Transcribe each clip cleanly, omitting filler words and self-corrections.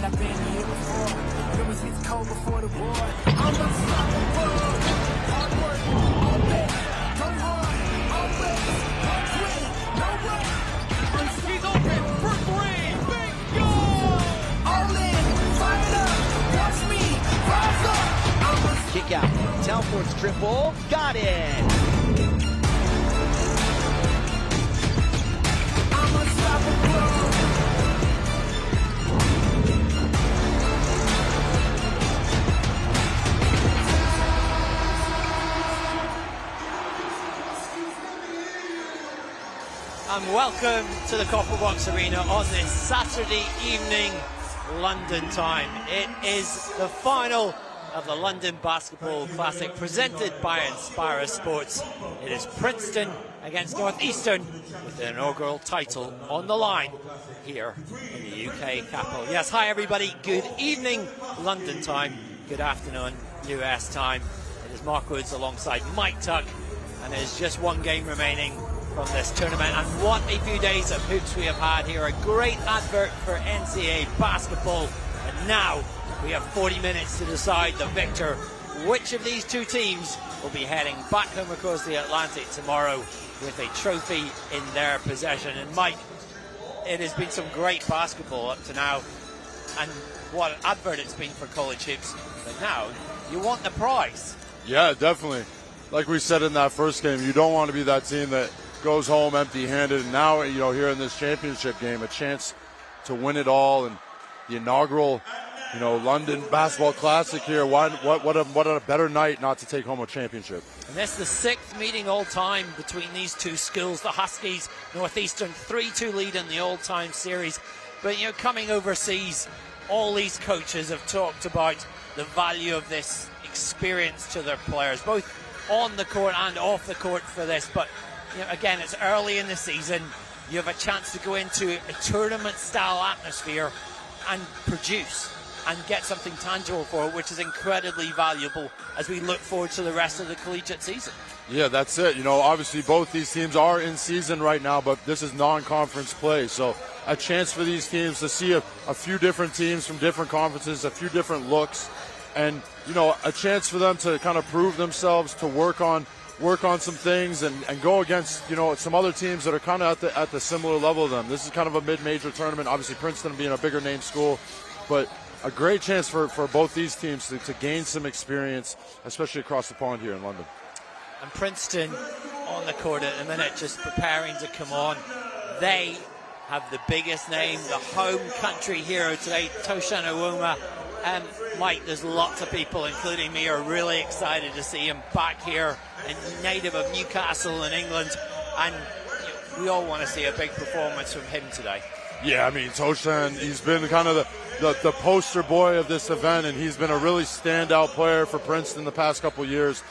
I've been here before. Rumors hits cold before the war. I'm unstoppable. Hard work, always. Go hard, always. Don't quit, no way. He's open for three. Bingo! All in, fired up. Watch me, rise up. Kick out. Telford's triple. Got it. I'm unstoppable. And welcome to the Copper Box Arena on this Saturday evening, London time. It is the final of the London Basketball Classic presented by Inspirus Sports. It is Princeton against Northeastern with the inaugural title on the line here in the UK capital. Yes, hi everybody, good evening London time, good afternoon US time. It is Mark Woods alongside Mike Tuck, and there's just one game remaining from this tournament, and what a few days of hoops we have had here. A great advert for NCAA basketball, and now we have 40 minutes to decide the victor. Which of these two teams will be heading back home across the Atlantic tomorrow with a trophy in their possession? And Mike, it has been some great basketball up to now, and what an advert it's been for college hoops. But now you want the prize. Yeah, definitely. Like we said in that first game, you don't want to be that team that goes home empty-handed. And now, you know, here in this championship game, a chance to win it all, and the inaugural, you know, London Basketball Classic here. What a better night not to take home a championship. And that's the sixth meeting all-time between these two schools. The Huskies, Northeastern, 3-2 lead in the all-time series. But, you know, coming overseas, all these coaches have talked about the value of this experience to their players, both on the court and off the court for this. But you know, again, it's early in the season. You have a chance to go into a tournament-style atmosphere and produce and get something tangible for it, which is incredibly valuable as we look forward to the rest of the collegiate season. Yeah, that's it. You know, obviously both these teams are in season right now, but this is non-conference play. So a chance for these teams to see a few different teams from different conferences, a few different looks, and, you know, a chance for them to kind of prove themselves, to work on some things and go against, you know, some other teams that are kind of at the similar level of them. This is kind of a mid-major tournament, obviously Princeton being a bigger name school, but a great chance for both these teams to gain some experience, especially across the pond here in London. And Princeton on the court at the minute, just preparing to come on. They have the biggest name, the home country hero today, Toshan Uwoma. And Mike, there's lots of people, including me, are really excited to see him back here, a native of Newcastle in England, and we all want to see a big performance from him today. Yeah, I mean, Toshan, he's been kind of the poster boy of this event, and he's been a really standout player for Princeton the past couple years,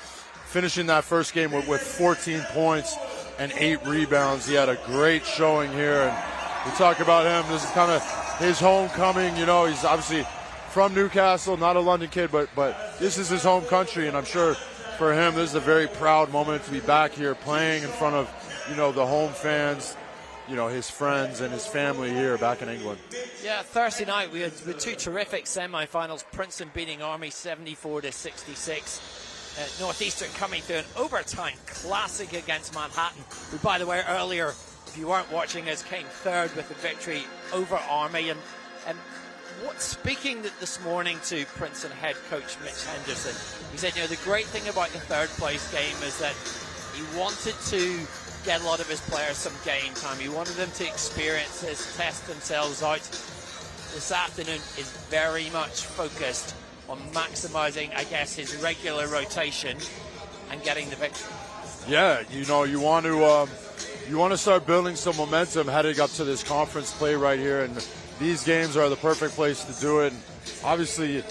finishing that first game with 14 points and 8 rebounds. He had a great showing here, and we talk about him. This is kind of his homecoming. You know, he's obviously from Newcastle, not a London kid, but this is his home country, and I'm sure for him this is a very proud moment to be back here playing in front of, you know, the home fans, you know, his friends and his family here back in England. Yeah, Thursday night we had two terrific semi-finals. Princeton beating Army 74-66. Northeastern coming through an overtime classic against Manhattan, who, by the way, earlier, if you weren't watching us, came third with the victory over Army. And speaking this morning to Princeton head coach Mitch Henderson, he said, you know, the great thing about the third place game is that he wanted to get a lot of his players some game time. He wanted them to experience this, test themselves out. This afternoon is very much focused on maximizing, I guess, his regular rotation and getting the victory. Yeah, you know, you want to start building some momentum heading up to this conference play right here, and these games are the perfect place to do it. And obviously,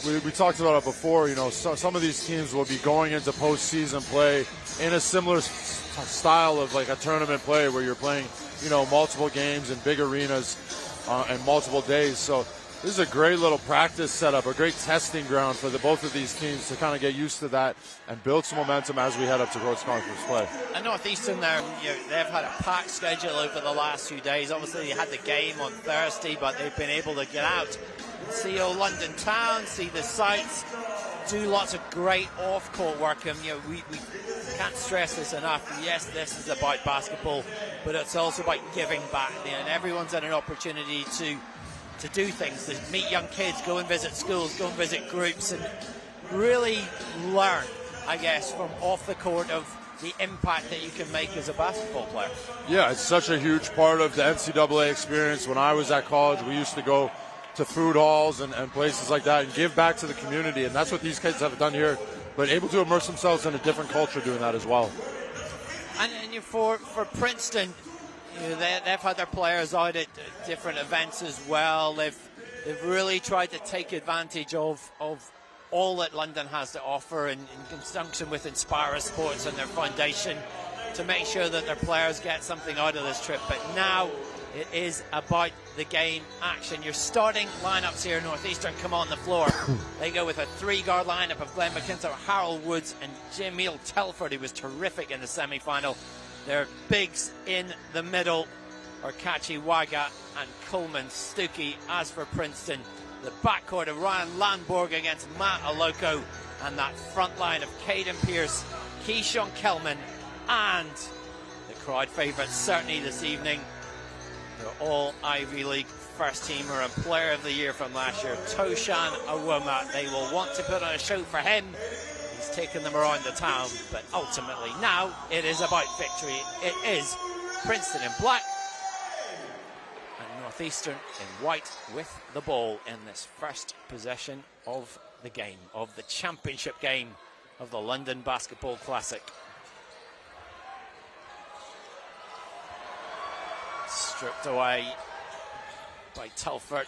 we talked about it before, you know, some of these teams will be going into postseason play in a similar style of like a tournament play where you're playing, you know, multiple games in big arenas and multiple days. So This is a great little practice setup, a great testing ground for both of these teams to kind of get used to that and build some momentum as we head up to Coach Conference play. And Northeastern, they've had a packed schedule over the last few days. Obviously, they had the game on Thursday, but they've been able to get out and see old London town, see the sights, do lots of great off-court work. And we can't stress this enough. Yes, this is about basketball, but it's also about giving back. And everyone's had an opportunity to do things, to meet young kids, go and visit schools, go and visit groups, and really learn, I guess, from off the court of the impact that you can make as a basketball player. Yeah, it's such a huge part of the NCAA experience. When I was at college, we used to go to food halls and places like that and give back to the community, and that's what these kids have done here, but able to immerse themselves in a different culture doing that as well. And for Princeton, they've had their players out at different events as well. They've really tried to take advantage of all that London has to offer in conjunction with Inspirus Sports and their foundation to make sure that their players get something out of this trip. But now it is about the game action. Your starting lineups here, Northeastern, come on the floor. They go with a 3-guard lineup of Glenn McIntyre, Harold Woods, and Jameel Telford, who was terrific in the semi-final. Their bigs in the middle are Kachi Waga and Coleman Stuckey. As for Princeton, the backcourt of Ryan Landborg against Matt Aloko, and that front line of Caden Pierce, Keyshawn Kelman, and the crowd favourites certainly this evening, they're all Ivy League first teamer and player of the year from last year, Toshan Awoma. They will want to put on a show for him. He's taken them around the town, but ultimately now it is about victory. It is Princeton in black and Northeastern in white with the ball in this first possession of the game, of the championship game of the London Basketball Classic. Stripped away by Telford.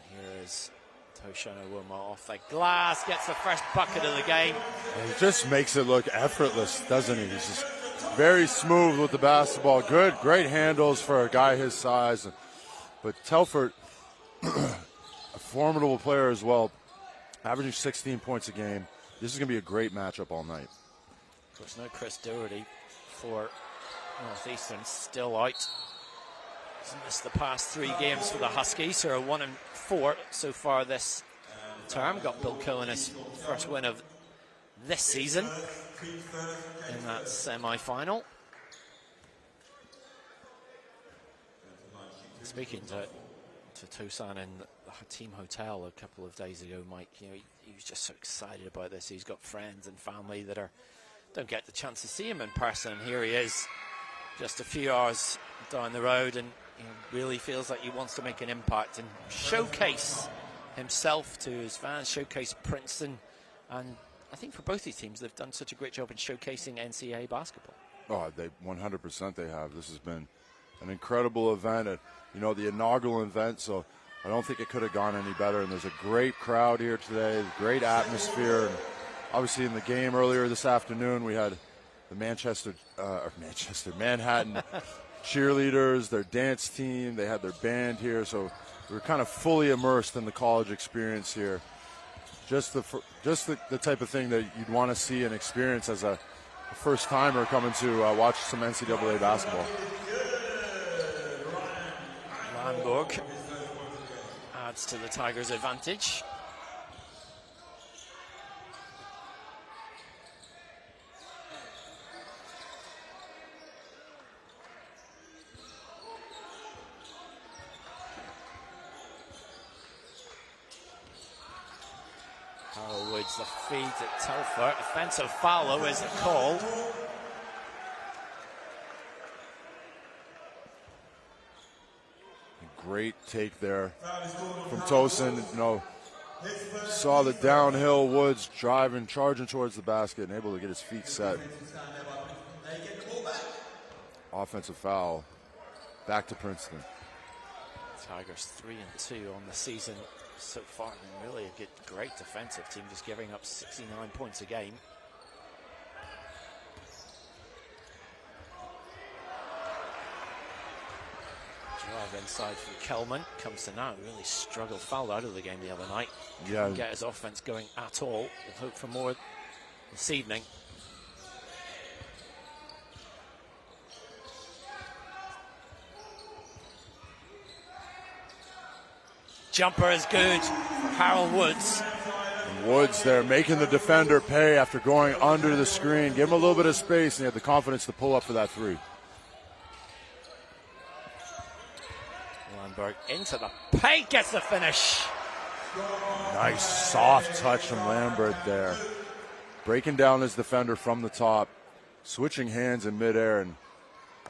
Here is Toshan Awoma off the glass, gets the first bucket of the game. And he just makes it look effortless, doesn't he? He's just very smooth with the basketball. Great handles for a guy his size. But Telford, a formidable player as well, averaging 16 points a game. This is going to be a great matchup all night. Of course, no Chris Doherty for Northeastern, still out. He's missed the past 3 games for the Huskies, who are 1-4 so far this term. Got Bill Cohen his first win of this season in that semi-final. Speaking to Tosan in the team hotel a couple of days ago, Mike, he was just so excited about this. He's got friends and family that don't get the chance to see him in person. Here he is, just a few hours down the road, and really feels like he wants to make an impact and showcase himself to his fans, showcase Princeton. And I think for both these teams, they've done such a great job in showcasing NCAA basketball. Oh, 100% they have. This has been an incredible event, the inaugural event, so I don't think it could have gone any better. And there's a great crowd here today, great atmosphere. And obviously in the game earlier this afternoon, we had the Manhattan cheerleaders, their dance team, they had their band here, so we were kind of fully immersed in the college experience here. Just the type of thing that you'd want to see and experience as a first-timer coming to watch some NCAA basketball. Landborg adds to the Tigers' advantage. Harold Woods, the feed at Telford. Offensive foul is the call. Great take there from Tosin. Saw the downhill Woods driving, charging towards the basket, and able to get his feet set. Offensive foul. Back to Princeton. Tigers 3-2 on the season so far. And really a good, great defensive team, just giving up 69 points a game. Drive inside from Kelman, comes to now, really struggled, fouled out of the game the other night. Yeah. Couldn't get his offense going at all. We'll hope for more this evening. Jumper is good for Harold Woods. And Woods there making the defender pay after going under the screen. Give him a little bit of space, and he had the confidence to pull up for that three. Landberg into the paint, gets the finish. Nice soft touch from Lambert there. Breaking down his defender from the top, switching hands in midair, and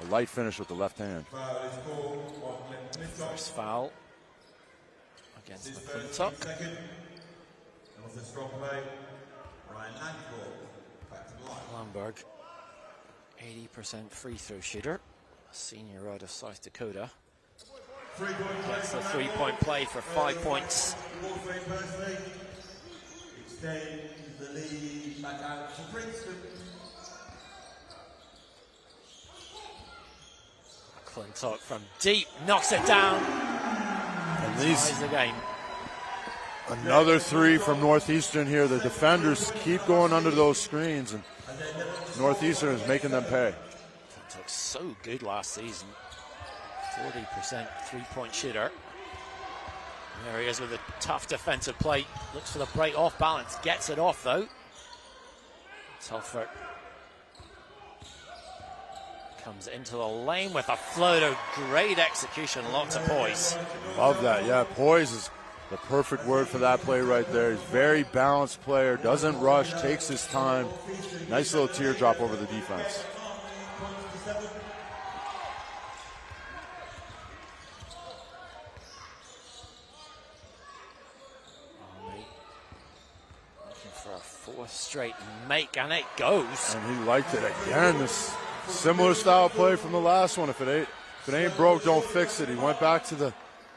a light finish with the left hand. First foul against McClintock. Landberg, 80% free throw shooter, a senior out of South Dakota. Gets the three-point play for 5 points. McClintock from deep, knocks it down. And these, the game. another three from Northeastern here. The defenders keep going under those screens, and Northeastern is making them pay. McClintock's so good last season. 40% three-point shooter. There he is with a tough defensive play. Looks for the break off balance. Gets it off though. Telford comes into the lane with a floater. Great execution. Lots of poise. Love that. Yeah, poise is the perfect word for that play right there. He's a very balanced player. Doesn't rush. Takes his time. Nice little teardrop over the defense. Fourth straight make, and it goes. And he liked it again. This similar style play from the last one. If it ain't broke, don't fix it. He went back to the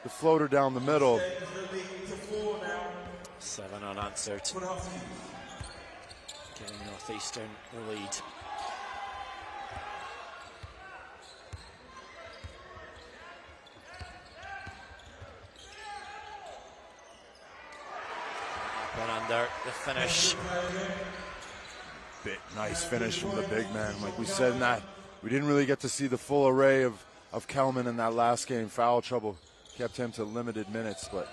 floater down the middle. 7 unanswered. Giving Northeastern the lead. Under the finish. Nice finish from the big man. Like we said in that, we didn't really get to see the full array of Kelman in that last game. Foul trouble kept him to limited minutes, but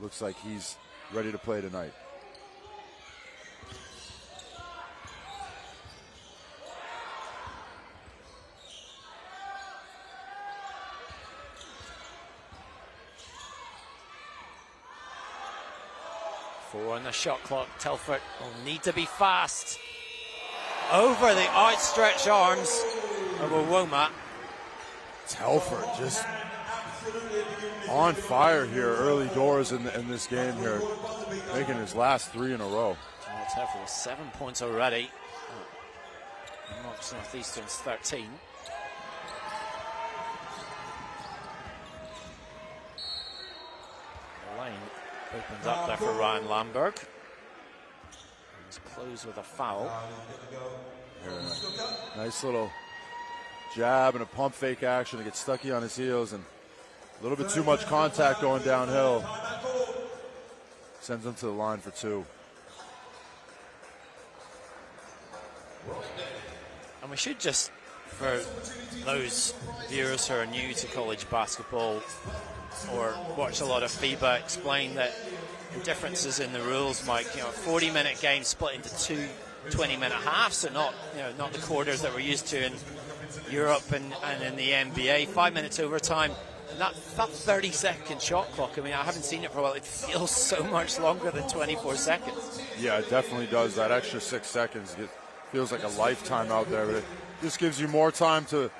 looks like he's ready to play tonight. Four on the shot clock. Telford will need to be fast. Over the outstretched arms of Owoma. Telford just on fire here early doors in this game here, making his last three in a row. Telford with 7 points already. Knocks Northeastern's 13. The lane opens up there for Ryan Landberg. He's closed with a foul. Nice little jab and a pump fake action to get Stuckey on his heels, and a little bit too much contact going downhill. Sends him to the line for two. And we should just, for those viewers who are new to college basketball or watch a lot of FIBA, explain that the differences in the rules, Mike. You know, a 40-minute game split into two 20-minute halves, so not the quarters that we're used to in Europe and in the NBA. 5 minutes overtime. And that 30-second shot clock, I mean, I haven't seen it for a while. It feels so much longer than 24 seconds. Yeah, it definitely does. That extra 6 seconds, it feels like a lifetime out there. But it just gives you more time to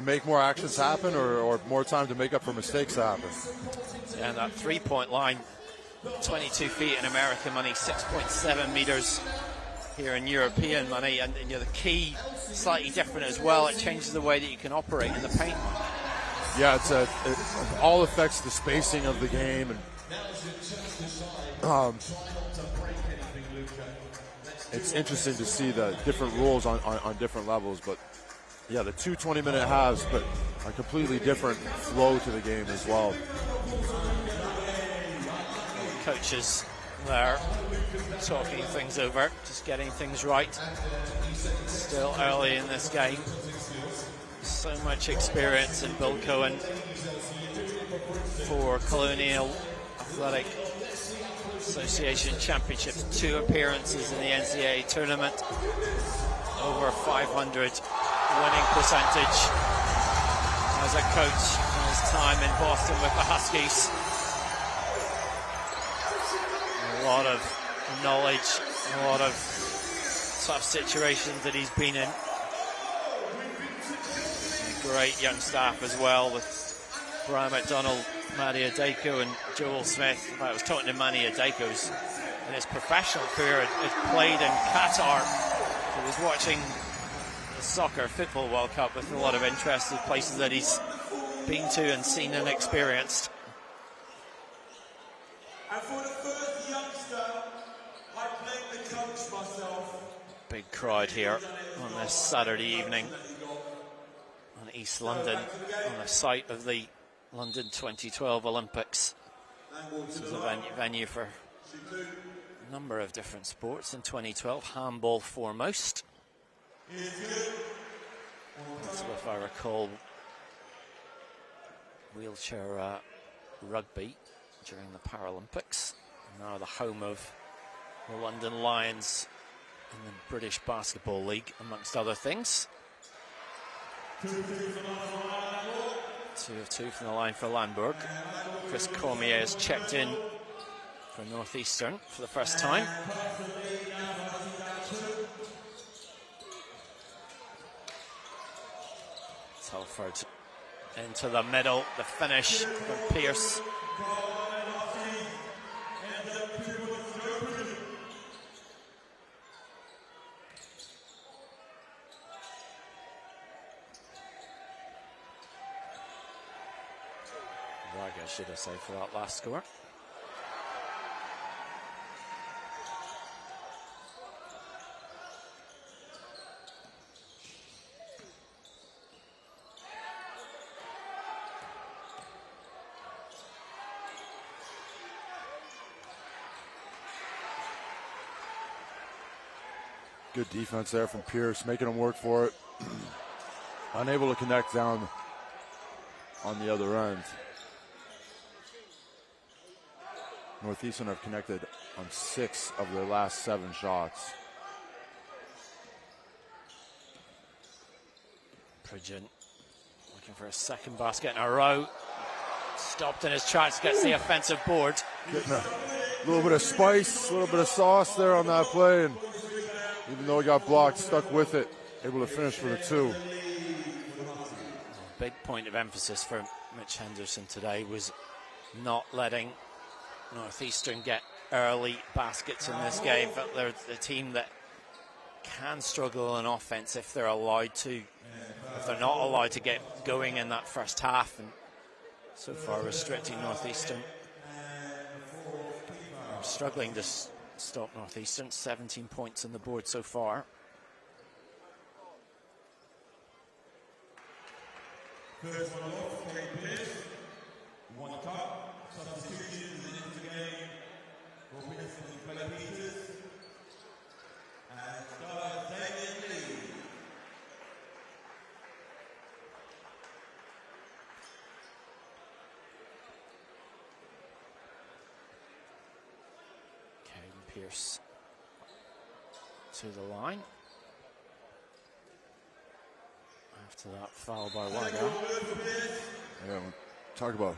make more actions happen, or more time to make up for mistakes that happen. And that three-point line, 22 feet in American money, 6.7 meters here in European money. And the key, slightly different as well. It changes the way that you can operate in the paint. Yeah, it all affects the spacing of the game, and it's interesting to see the different rules on different levels. But yeah, the 2 20-minute halves, but a completely different flow to the game as well. Coaches there talking things over, just getting things right. Still early in this game. So much experience in Bill Cohen for Colonial Athletic Association Championships, 2 appearances in the NCAA tournament, over 500 winning percentage as a coach in his time in Boston with the Huskies. A lot of knowledge, a lot of tough situations that he's been in. Great young staff as well, with Brian McDonald, Matty Adeko and Joel Smith. I was talking to Manny Adeko's in his professional career had played in Qatar. He was watching the football World Cup with a lot of interest in places that he's been to and seen and experienced. And for the first youngster, I blame the coach myself. Big crowd here on this Saturday evening on East London, on the site of the London 2012 Olympics. This is a venue for a number of different sports in 2012, handball foremost. Also, if I recall, wheelchair rugby during the Paralympics. Now the home of the London Lions in the British Basketball League, amongst other things. 2 of 2 from the line for Landberg. Chris Cormier has checked in for Northeastern for the first time. Telford into the middle, the finish from Pierce. Raga, should I say, for that last score. Good defense there from Pierce, making them work for it. Unable to connect down on the other end. Northeastern have connected on 6 of their last 7 shots. Pridgeon looking for a second basket in a row. Stopped in his tracks, gets the offensive board. Getting a little bit of spice, a little bit of sauce there on that play, and even though he got blocked, stuck with it, able to finish for the 2. Big point of emphasis for Mitch Henderson today was not letting Northeastern get early baskets in this game, but they're the team that can struggle on offense if they're allowed to. If they're not allowed to get going in that first half, and so far restricting Northeastern. Struggling to stop Northeastern, 17 points on the board so far. First one off, Pierce. 1 cup, substitutions into the game. Robinson and Bella Peters. And Scarlett Damien Lee. Caden Pierce to the line. After that foul by Waga. Yeah, talk about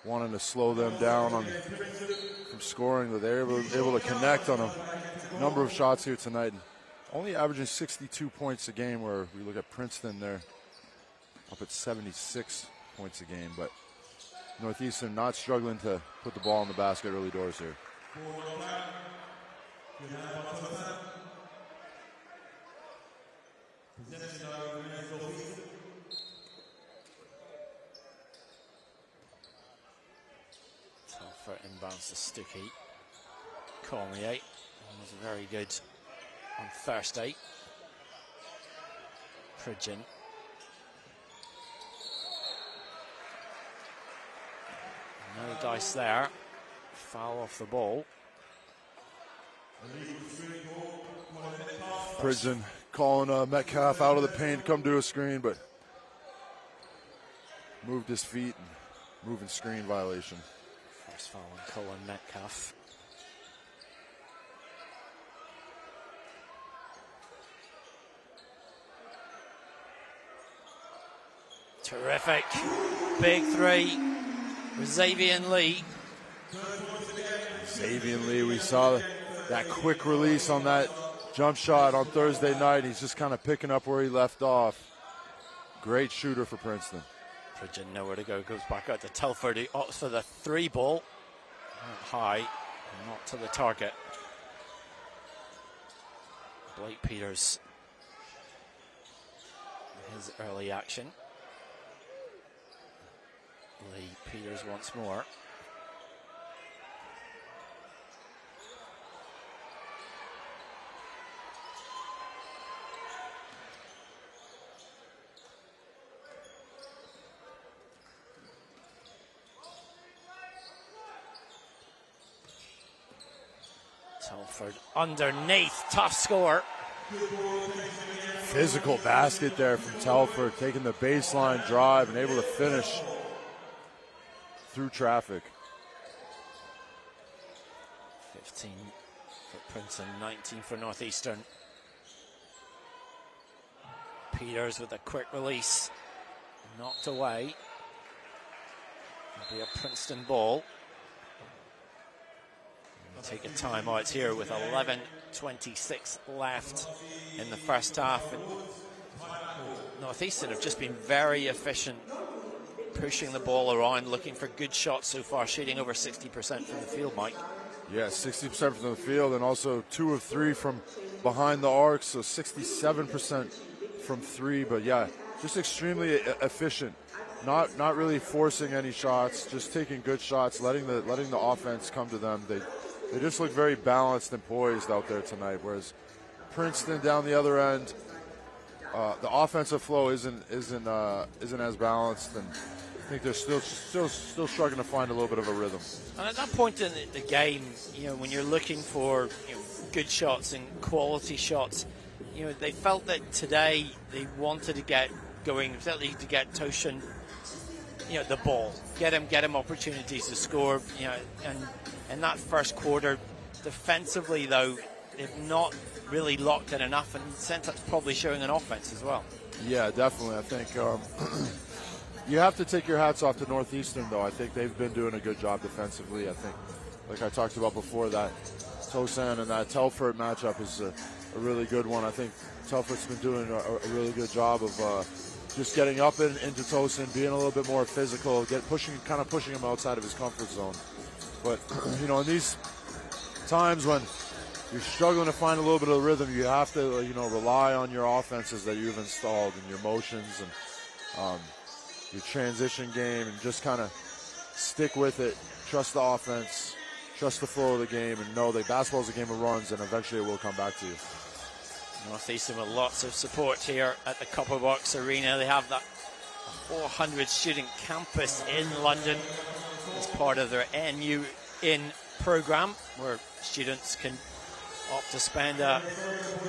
wanting to slow them down from scoring, but they're able to connect on a number of shots here tonight. Only averaging 62 points a game, where we look at Princeton, they're up at 76 points a game. But Northeastern not struggling to put the ball in the basket early doors here. Telford inbounds to Stuckey. Cormier was very good on Thursday. Pridgeon. No dice there. Foul off the ball. Pridgeon calling Metcalf out of the paint to come do a screen, but moved his feet and moving screen violation. First foul on Colin Metcalf. Terrific. Big three. Xavier Lee. Xavier Lee, we saw that quick release on that jump shot on Thursday night. He's just kind of picking up where he left off. Great shooter for Princeton. Pridgeon nowhere to go. Goes back out to Telford. He opts for the 3 ball. High, not to the target. Blake Peters. His early action. Lee Peters once more. Telford underneath, tough score. Physical basket there from Telford, taking the baseline drive and able to finish through traffic. 15 for Princeton, 19 for Northeastern. Peters with a quick release, knocked away. It'll be a Princeton ball. We'll take a timeout here with 11:26 left in the first half. And Northeastern have just been very efficient, pushing the ball around, looking for good shots so far, shooting over 60% from the field, Mike. Yeah, 60% from the field, and also 2 of 3 from behind the arc, so 67% from 3. But yeah, just extremely efficient. Not really forcing any shots, just taking good shots, letting the offense come to them. They just look very balanced and poised out there tonight. Whereas Princeton down the other end, the offensive flow isn't as balanced, and I think they're still struggling to find a little bit of a rhythm. And at that point in the game, when you're looking for good shots and quality shots, they felt that today they wanted to get going, certainly to get Toshan, the ball, get him opportunities to score, and in that first quarter, defensively though, they've not really locked in enough, and Centac's probably showing an offense as well. Yeah, definitely. I think you have to take your hats off to Northeastern, though. I think they've been doing a good job defensively. I think, like I talked about before, that Tosan and that Telford matchup is a really good one. I think Telford's been doing a really good job of just getting up into Tosan, being a little bit more physical, pushing him outside of his comfort zone. But in these times when you're struggling to find a little bit of rhythm, you have to rely on your offenses that you've installed and your motions and your transition game, and just kind of stick with it. Trust the offense, trust the flow of the game, and know that basketball is a game of runs, and eventually it will come back to you. Northeastern with lots of support here at the Copper Box Arena. They have that 400 student campus in London as part of their NU In program, where students can opt to spend a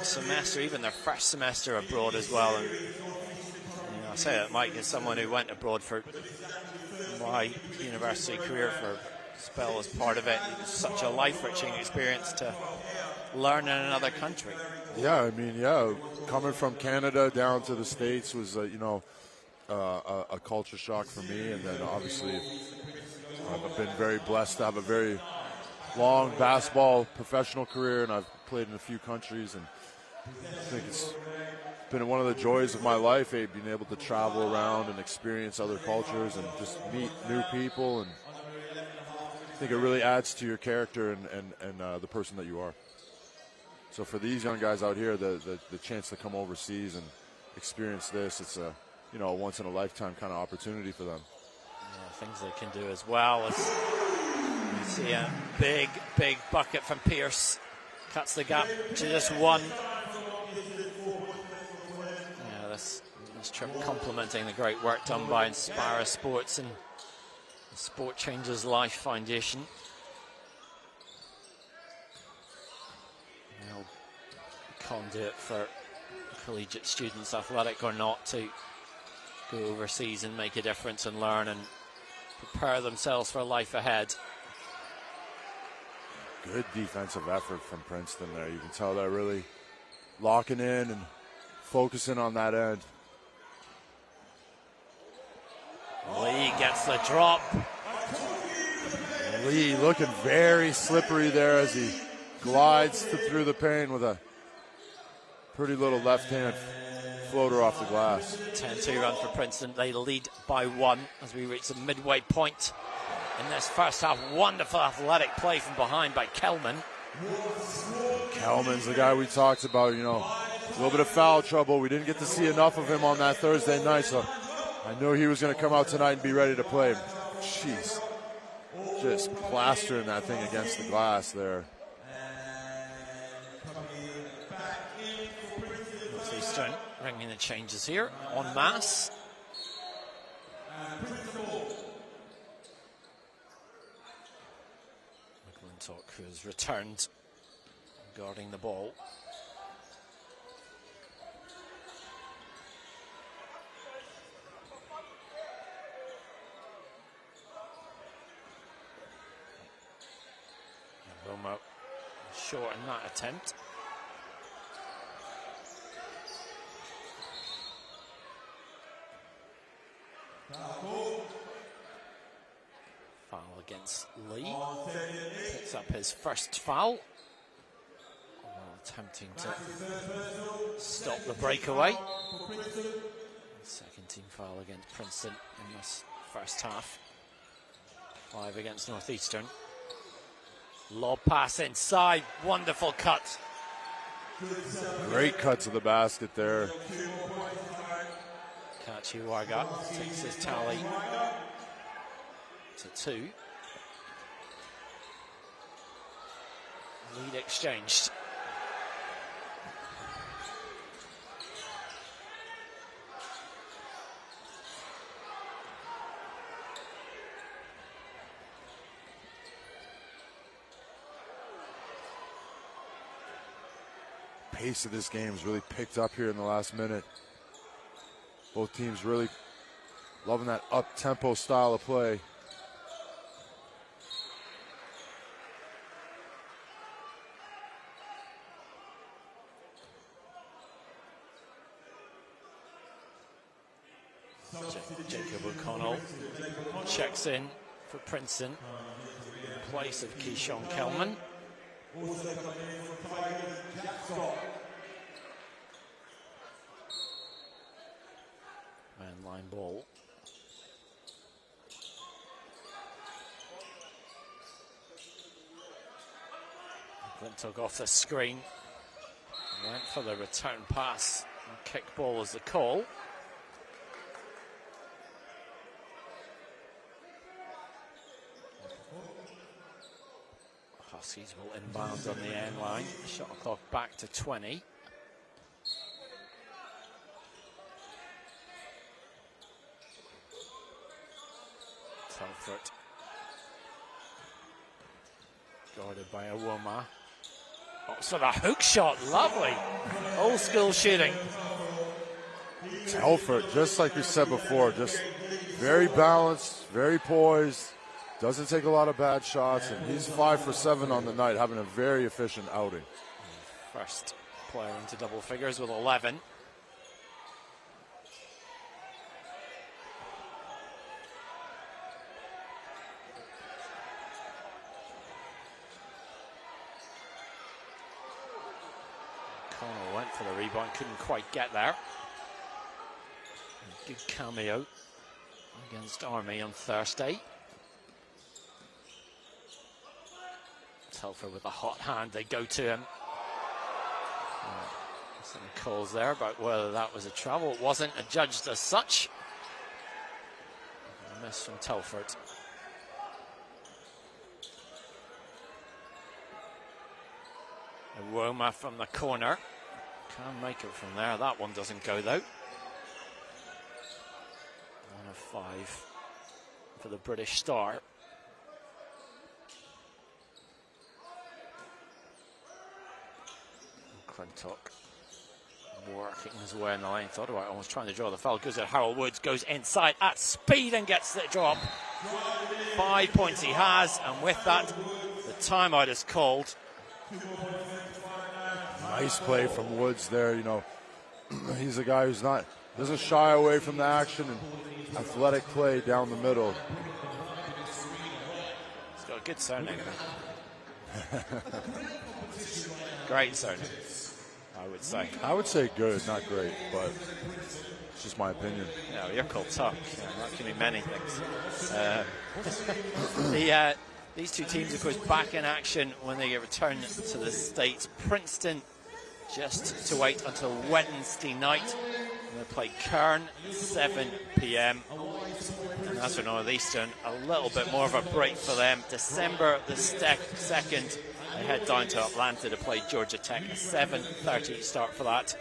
semester, even their first semester abroad as well. And I say that, Mike, as someone who went abroad for my university career for a spell as part of it, it was such a life-enriching experience to learn in another country. Yeah, I mean, coming from Canada down to the States was, a culture shock for me. And then obviously I've been very blessed to have a very long basketball professional career, and I've played in a few countries, and I think it's been one of the joys of my life, being able to travel around and experience other cultures and just meet new people. And I think it really adds to your character and the person that you are. So for these young guys out here, the chance to come overseas and experience this, it's a once in a lifetime kind of opportunity for them. Things they can do as well as See a big bucket from Pierce. Cuts the gap to just one. Yeah, this trip complementing the great work done by Inspirus Sports and the Sport Changes Life Foundation. Real conduit for collegiate students, athletic or not, to go overseas and make a difference and learn and prepare themselves for life ahead. Good defensive effort from Princeton there. You can tell they're really locking in and focusing on that end. Lee gets the drop. Lee looking very slippery there as he glides through the paint with a pretty little left-hand floater off the glass. 10-2 run for Princeton. They lead by 1 as we reach the midway point in this first half. Wonderful athletic play from behind by Kelman. Kelman's the guy we talked about, you know, a little bit of foul trouble. We didn't get to see enough of him on that Thursday night, so I knew he was going to come out tonight and be ready to play. Jeez, just plastering that thing against the glass there. Northeastern bringing the changes here en masse. McClintock, who's returned, guarding the ball. Roma short in that attempt. Foul against Lee. Picks up his first foul. While attempting to stop the breakaway. Second team foul against Princeton in this first half. 5 against Northeastern. Lob pass inside. Wonderful cut. Great cut to the basket there. Kachiwaga takes his tally to 2. Lead exchanged. Pace of this game has really picked up here in the last minute. Both teams really loving that up-tempo style of play. Jacob O'Connell checks in for Princeton in place of Keyshawn Kelman. Man line ball. McClintock off the screen. Went for the return pass. And kick ball is the call. Huskies will inbound on the end line. Shot clock back to 20. Telford guarded by Awoma. Oh, so the hook shot, lovely. Old school shooting. Telford, just like we said before, just very balanced, very poised. Doesn't take a lot of bad shots, and he's 5 for 7 on the night, having a very efficient outing. First player into double figures with 11. Connell went for the rebound, couldn't quite get there. Good cameo against Army on Thursday. Telford with a hot hand, they go to him. Some calls there about whether that was a travel. It wasn't adjudged as such. A miss from Telford. Roma from the corner. Can't make it from there. That one doesn't go though. 1 of 5 for the British star. McClintock working his way in the lane. Thought about almost trying to draw the foul. Goes at Harold Woods, goes inside at speed and gets the drop. 5 points he has, and with that, the timeout is called. Nice play from Woods there. You know, he's a guy who's doesn't shy away from the action, and athletic play down the middle. He's got a good surname. Great surname, I would say. I would say good, not great, but it's just my opinion. No, you're called Tuck. That can be many things. These two teams, of course, back in action when they get returned to the States. Princeton just to wait until Wednesday night. They play Kern, 7 p.m. And as for Northeastern, a little bit more of a break for them. December the 2nd, they head down to Atlanta to play Georgia Tech. A 7:30 start for that.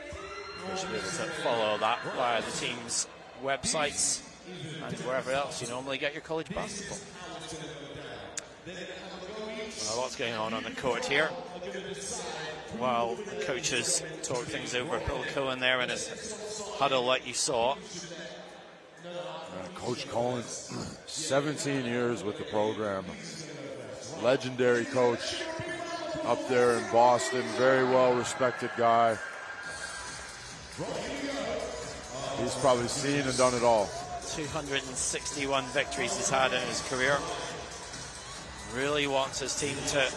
You should be able to follow that via the team's websites and wherever else you normally get your college basketball. Well, lots going on the court here. While the coaches talk things over, Bill Cohen there in his huddle like you saw. Coach Cohen, 17 years with the program. Legendary coach up there in Boston. Very well respected guy. He's probably seen and done it all. 261 victories he's had in his career. Really wants his team to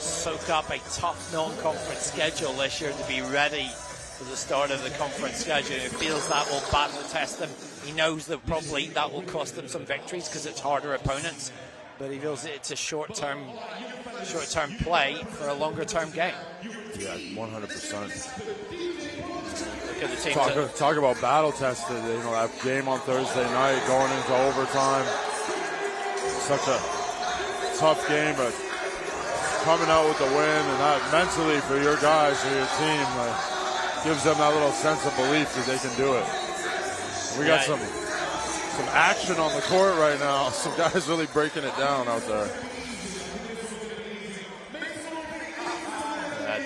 soak up a tough non-conference schedule this year to be ready for the start of the conference schedule. He feels that will battle test them. He knows that probably that will cost them some victories because it's harder opponents, but he feels it's a short-term play for a longer-term game. Yeah, 100%. Look at the team. Talk about battle tested. You know, that game on Thursday night going into overtime. Such a tough game, but coming out with the win, and that mentally for your guys, for your team, gives them that little sense of belief that they can do it. We got some action on the court right now. Some guys really breaking it down out there.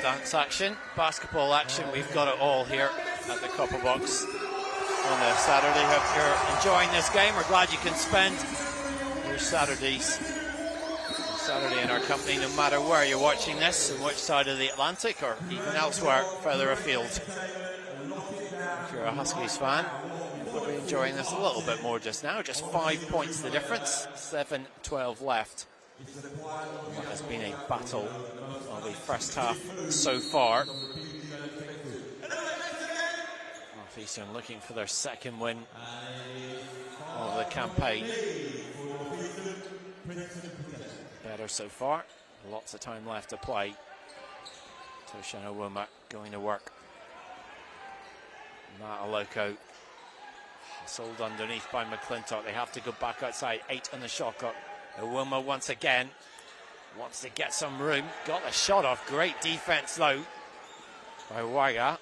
Dance action, basketball action, we've got it all here at the Copper Box on a Saturday. Hope you're enjoying this game. We're glad you can spend your Saturday in our company, no matter where you're watching this and which side of the Atlantic or even elsewhere further afield. If you're a Huskies fan, you'll be enjoying this a little bit more just now. Just 5 points the difference, 7:12 left. It has been a battle of the first half so far. Northeastern looking for their second win of the campaign. Better so far. Lots of time left to play. Toshan Owoma going to work. Matt Aloko sold underneath by McClintock. They have to go back outside. 8 on the shot clock. Owoma once again wants to get some room. Got the shot off. Great defense though by Waga.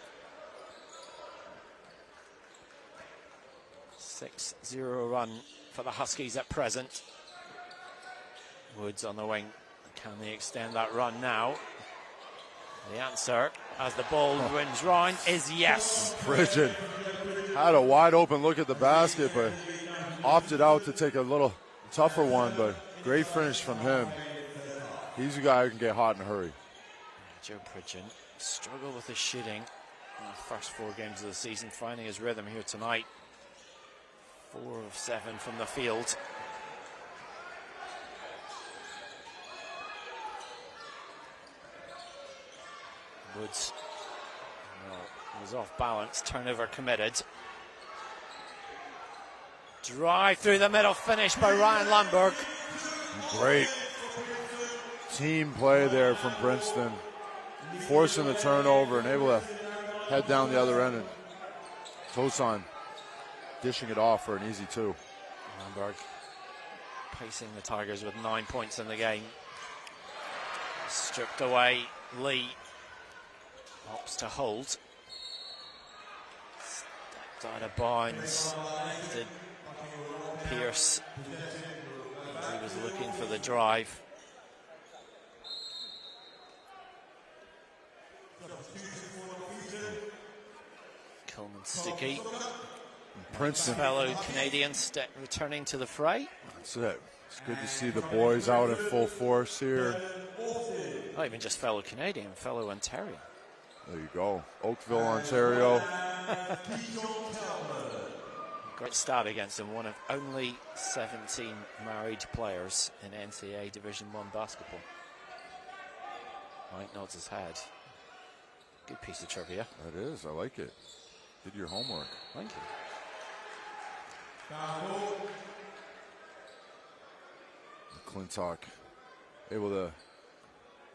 6-0 run for the Huskies at present. Woods on the wing. Can they extend that run now? The answer, as the ball runs round, is yes. Frigid had a wide open look at the basket, but opted out to take a little tougher one, but great finish from him. He's a guy who can get hot in a hurry. Joe Pridgeon struggled with his shooting in the first 4 games of the season, finding his rhythm here tonight. 4 of 7 from the field. Woods was off balance, turnover committed. Drive through the middle, finish by Ryan Lamberg. Great team play there from Princeton, forcing the turnover and able to head down the other end. And Tosan dishing it off for an easy 2. Lamberg pacing the Tigers with 9 points in the game. Stripped away Lee opts to hold. Stepped out of bounds. Did Pierce. He was looking for the drive. Coleman Sticky. Princeton. Fellow Canadian returning to the fray. That's it. It's good to see the boys out in full force here. Not even just fellow Canadian, fellow Ontario. There you go. Oakville, Ontario. Great start against him. One of only 17 married players in NCAA Division I basketball. Mike nods his head. Good piece of trivia. That is. I like it. Did your homework. Thank you. McClintock able to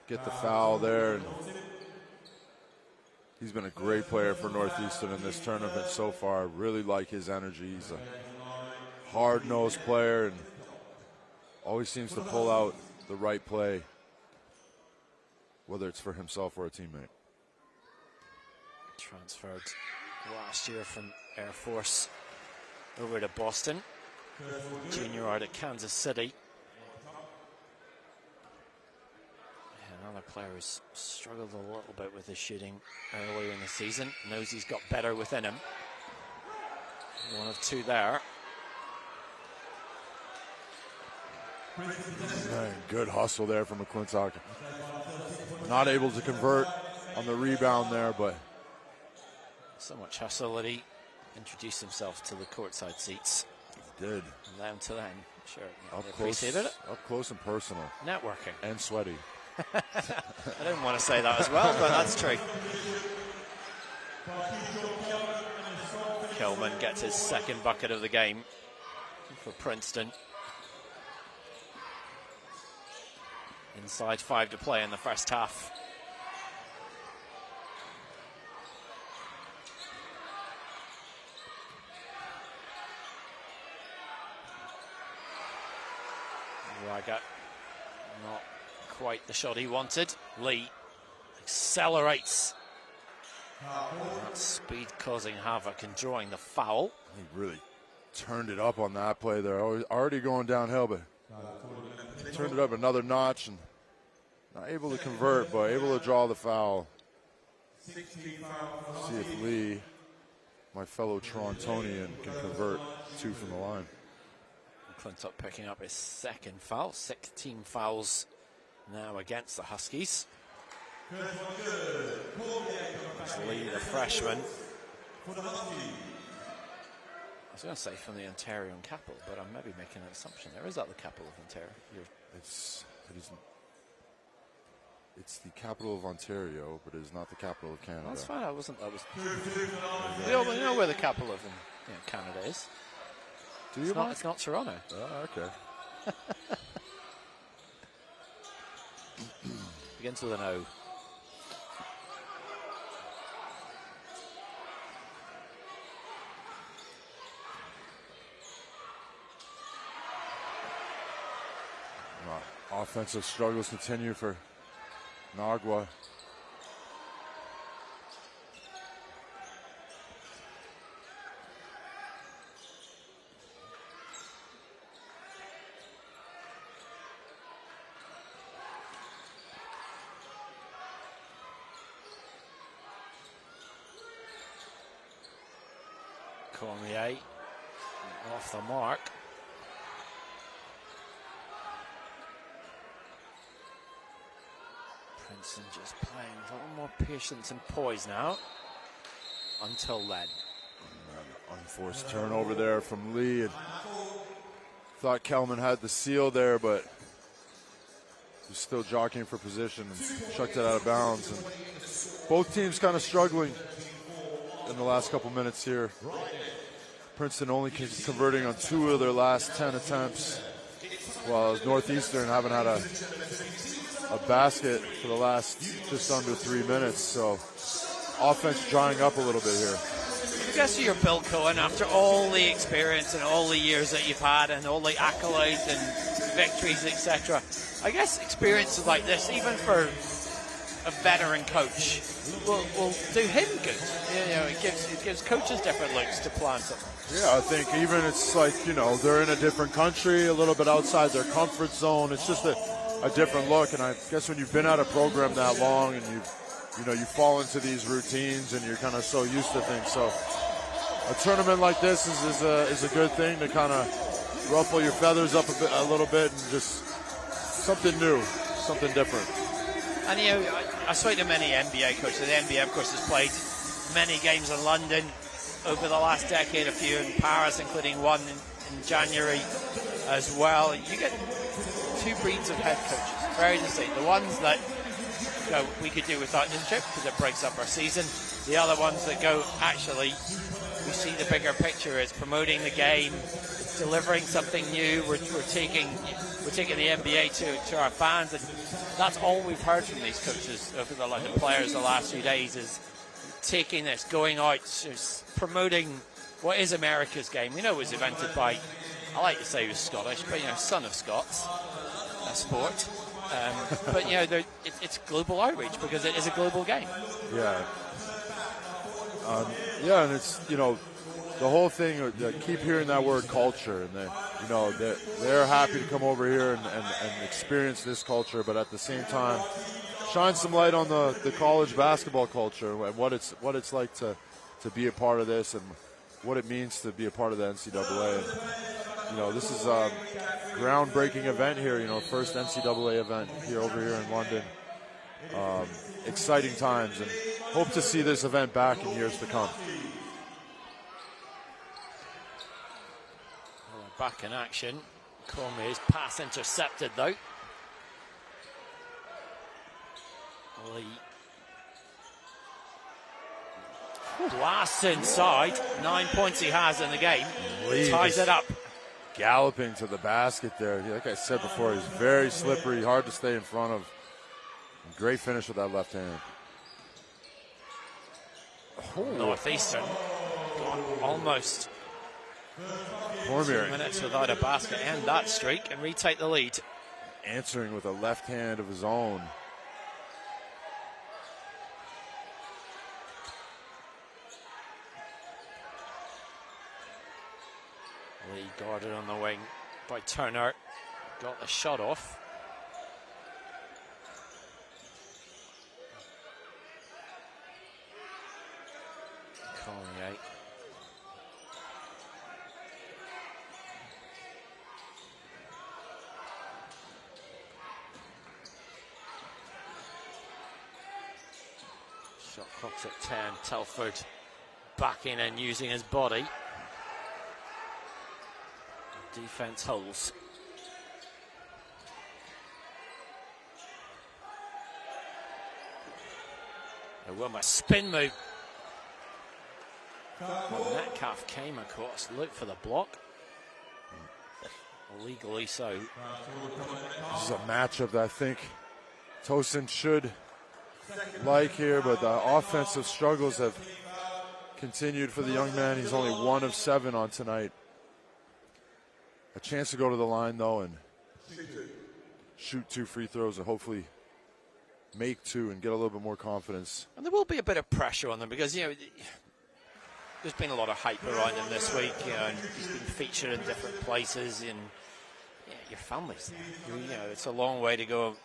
get the foul there. And he's been a great player for Northeastern in this tournament so far. I really like his energy. He's a hard-nosed player and always seems to pull out the right play, whether it's for himself or a teammate. Transferred last year from Air Force over to Boston. Junior out at Kansas City. Another player who's struggled a little bit with his shooting earlier in the season. Knows he's got better within him. One of two there. Good hustle there from McClintock. Not able to convert on the rebound there, but so much hustle that he introduced himself to the courtside seats. He did. And down to then, sure. Up close, appreciated it. Up close and personal. Networking. And sweaty. I didn't want to say that as well, but that's true. Kelman gets his second bucket of the game for Princeton. Inside 5 to play in the first half. Raga, not quite the shot he wanted. Lee accelerates. That speed causing havoc and drawing the foul. He really turned it up on that play there. Already going downhill, but turned it up another notch and not able to convert, but able to draw the foul. See if Lee, my fellow Torontonian, can convert 2 from the line. McClintock picking up his second foul. 16 fouls now against the Huskies. It's Lee, the freshman. I was going to say from the Ontarian capital, but I'm maybe making an assumption there. Is that the capital of Ontario? It's the capital of Ontario, but it is not the capital of Canada. That's fine. We all know where the capital of Canada is. Do you? It's not Toronto. Oh, okay. Begins with an O. Offensive struggles continue for Nagua. Cormier off the mark. Princeton just playing with a little more patience and poise now. Until then. Unforced turnover there from Lee. And thought Kelman had the seal there, but he's still jockeying for position and chucked it out of bounds. And both teams kind of struggling in the last couple minutes here. Princeton only converting on 2 of their last 10 attempts, while Northeastern haven't had a basket for the last just under 3 minutes. So offense drying up a little bit here. I guess you're Bill Cohen, after all the experience and all the years that you've had and all the accolades and victories, etc. I guess experiences like this, even for a veteran coach will do him good. You know, it gives coaches different looks to plan something. Yeah, I think even it's like, you know, they're in a different country, a little bit outside their comfort zone. It's just a different look. And I guess when you've been at a program that long and you fall into these routines and you're kind of so used to things. So a tournament like this is a good thing to kind of ruffle your feathers up a little bit and just something new, something different. And you know, I spoke to many NBA coaches. The NBA, of course, has played many games in London over the last decade, a few in Paris, including one in January as well. You get two breeds of head coaches, very distinct. The ones that go, we could do without this trip because it breaks up our season. The other ones that go, actually, we see the bigger picture. It's promoting the game, it's delivering something new. We're taking the NBA to our fans, and that's all we've heard from these coaches over the London players the last few days is taking this, going out, just promoting what is America's game. We know it was invented by, I like to say he was Scottish, but, you know, son of Scots, a sport. But, you know, it's global outreach because it is a global game. Yeah. Yeah, and it's, you know, the whole thing, keep hearing that word culture, and they're happy to come over here and experience this culture, but at the same time, shine some light on the college basketball culture and what it's like to be a part of this and what it means to be a part of the NCAA. And, you know, this is a groundbreaking event here. You know, first NCAA event over here in London. Exciting times, and hope to see this event back in years to come. Back in action. Cormier's pass intercepted though. Lee. Blasts inside. 9 points he has in the game. Lee ties it up. Galloping to the basket there. Like I said before, he's very slippery, hard to stay in front of. Great finish with that left hand. Northeastern gone almost Cormier 2 minutes without a basket and that streak and retake the lead. Answering with a left hand of his own. Lee guarded on the wing by Turner. Got the shot off. Cormier. Shot clock's at 10. Telford backing and using his body. Defense holds. A Wilmer spin move. Well, Metcalf came across, looked for the block. Illegally so. This is a matchup that I think Tosin should like here, but the offensive struggles have continued for the young man. He's only 1 of 7 on tonight. A chance to go to the line, though, and shoot 2 free throws and hopefully make 2 and get a little bit more confidence. And there will be a bit of pressure on them because, you know, there's been a lot of hype around him this week. You know, and he's been featured in different places. And your family's there. You know, it's a long way to go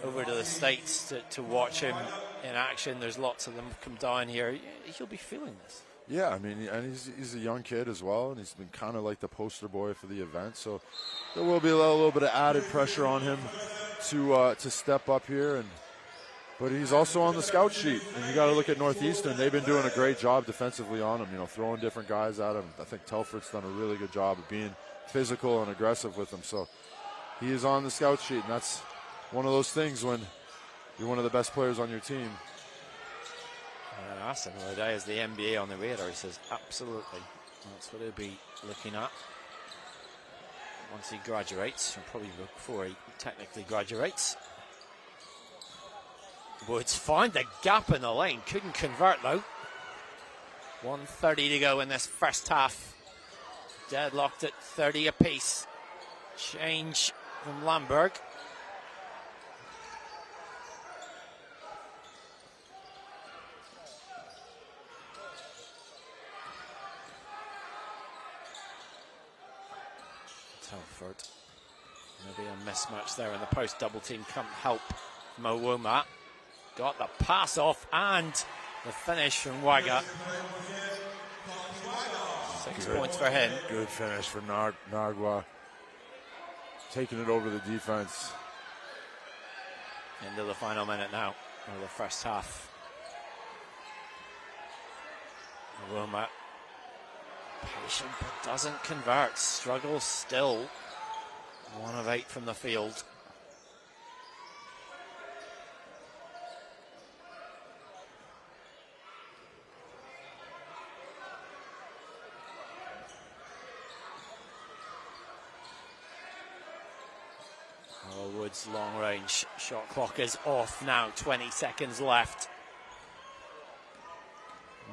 over to the States to watch him in action. There's lots of them come down here. He'll be feeling this. Yeah, I mean, and he's a young kid as well, and he's been kind of like the poster boy for the event. So there will be a little bit of added pressure on him to step up here. But he's also on the scout sheet, and you got to look at Northeastern. They've been doing a great job defensively on him, you know, throwing different guys at him. I think Telford's done a really good job of being physical and aggressive with him. So he is on the scout sheet, and that's one of those things when you're one of the best players on your team. I asked him the other day, is the NBA on the radar? He says, absolutely. That's what he'll be looking at once he graduates, and probably before he technically graduates. Woods find the gap in the lane. Couldn't convert, though. 1:30 to go in this first half. Deadlocked at 30 apiece. Change from Lamberg. Telford. Maybe a mismatch there in the post. Double team can't help Mwoma. Got the pass off and the finish from Waga. 6 points for him. Good finish for Nagwa. Taking it over the defense. Into the final minute now of the first half. Mwoma. Patient but doesn't convert. Struggles still. 1 of 8 from the field. Woods long range shot clock is off now. 20 seconds left.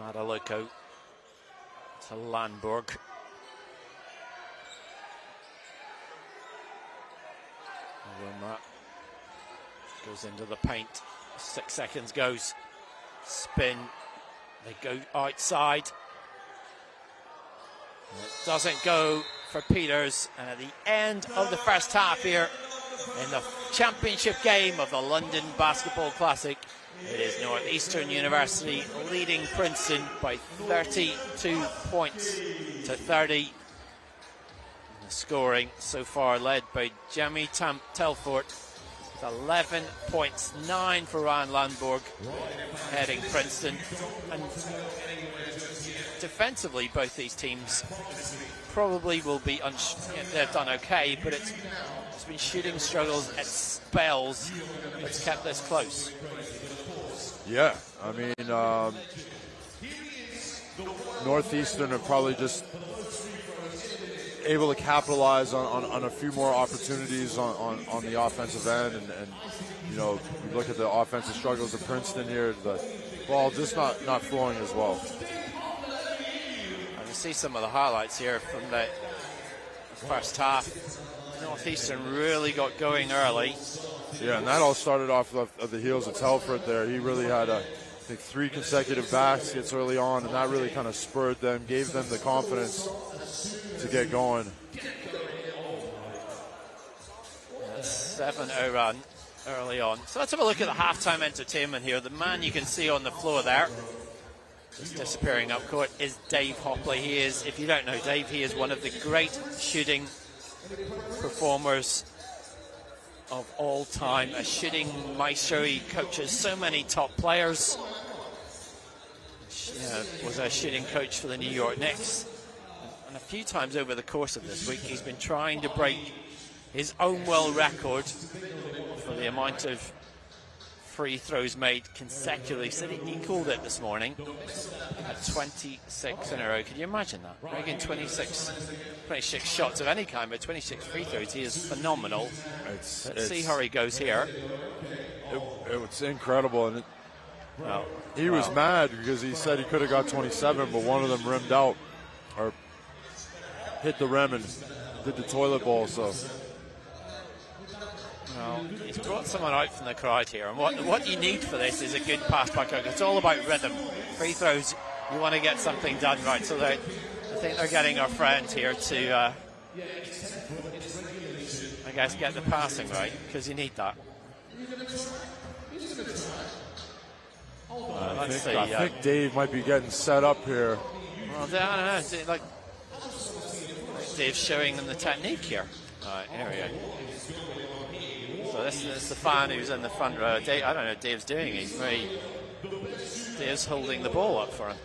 Madaluko to Landborg. Roma goes into the paint. 6 seconds goes. Spin. They go outside. And it doesn't go for Peters. And at the end of the first half here, in the championship game of the London Basketball Classic, it is Northeastern University leading Princeton by 32 points to 30. The scoring so far led by Jamie Telford with 11 points, 9 for Ryan Landborg, heading Princeton. And defensively, both these teams probably will be, they've done okay, but it's been shooting struggles at spells that's kept this close. Yeah, I mean, Northeastern are probably just able to capitalize on a few more opportunities on the offensive end, and you know, you look at the offensive struggles of Princeton here, the ball just not flowing as well. I can see some of the highlights here from the first half. Northeastern really got going early. Yeah, and that all started off of the heels of Telford there. He really had, I think, 3 consecutive baskets early on, and that really kind of spurred them, gave them the confidence to get going. 7-0 run early on. So let's have a look at the halftime entertainment here. The man you can see on the floor there, just disappearing up court, is Dave Hopley. He is, if you don't know Dave, he is one of the great shooting performers of all time, a shooting maestro. He coaches so many top players. Was a shooting coach for the New York Knicks, and a few times over the course of this week he's been trying to break his own world record for the amount of free throws made consecutively. So he called it this morning at 26 in a row. Can you imagine that? Making 26 shots of any kind, but 26 free throws. He is phenomenal. Let's see how he goes here. It's incredible, and he was mad because he said he could have got 27, but one of them rimmed out or hit the rim and did the toilet bowl. So. Well, he's brought someone out from the crowd here, and what you need for this is a good pass back out. It's all about rhythm. Free throws, you want to get something done right. So I think they're getting our friend here to, I guess, get the passing right, because you need that. I think Dave might be getting set up here. Well, I don't know. Like Dave's showing them the technique here. All right, here we go. So this is the fan who's in the front row. Dave, I don't know what Dave's doing. Dave's holding the ball up for him.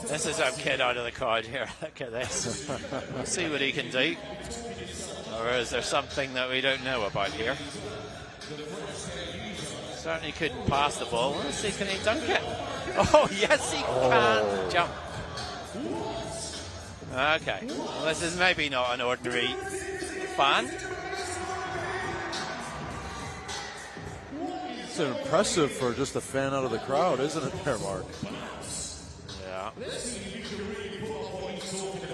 This is our kid out of the crowd here. Look at this. We'll see what he can do. Or is there something that we don't know about here? Certainly couldn't pass the ball. Let's see, can he dunk it? Oh, yes, he can jump. Okay, well, this is maybe not an ordinary fan. It's impressive for just a fan out of the crowd, isn't it there, Mark? Yeah.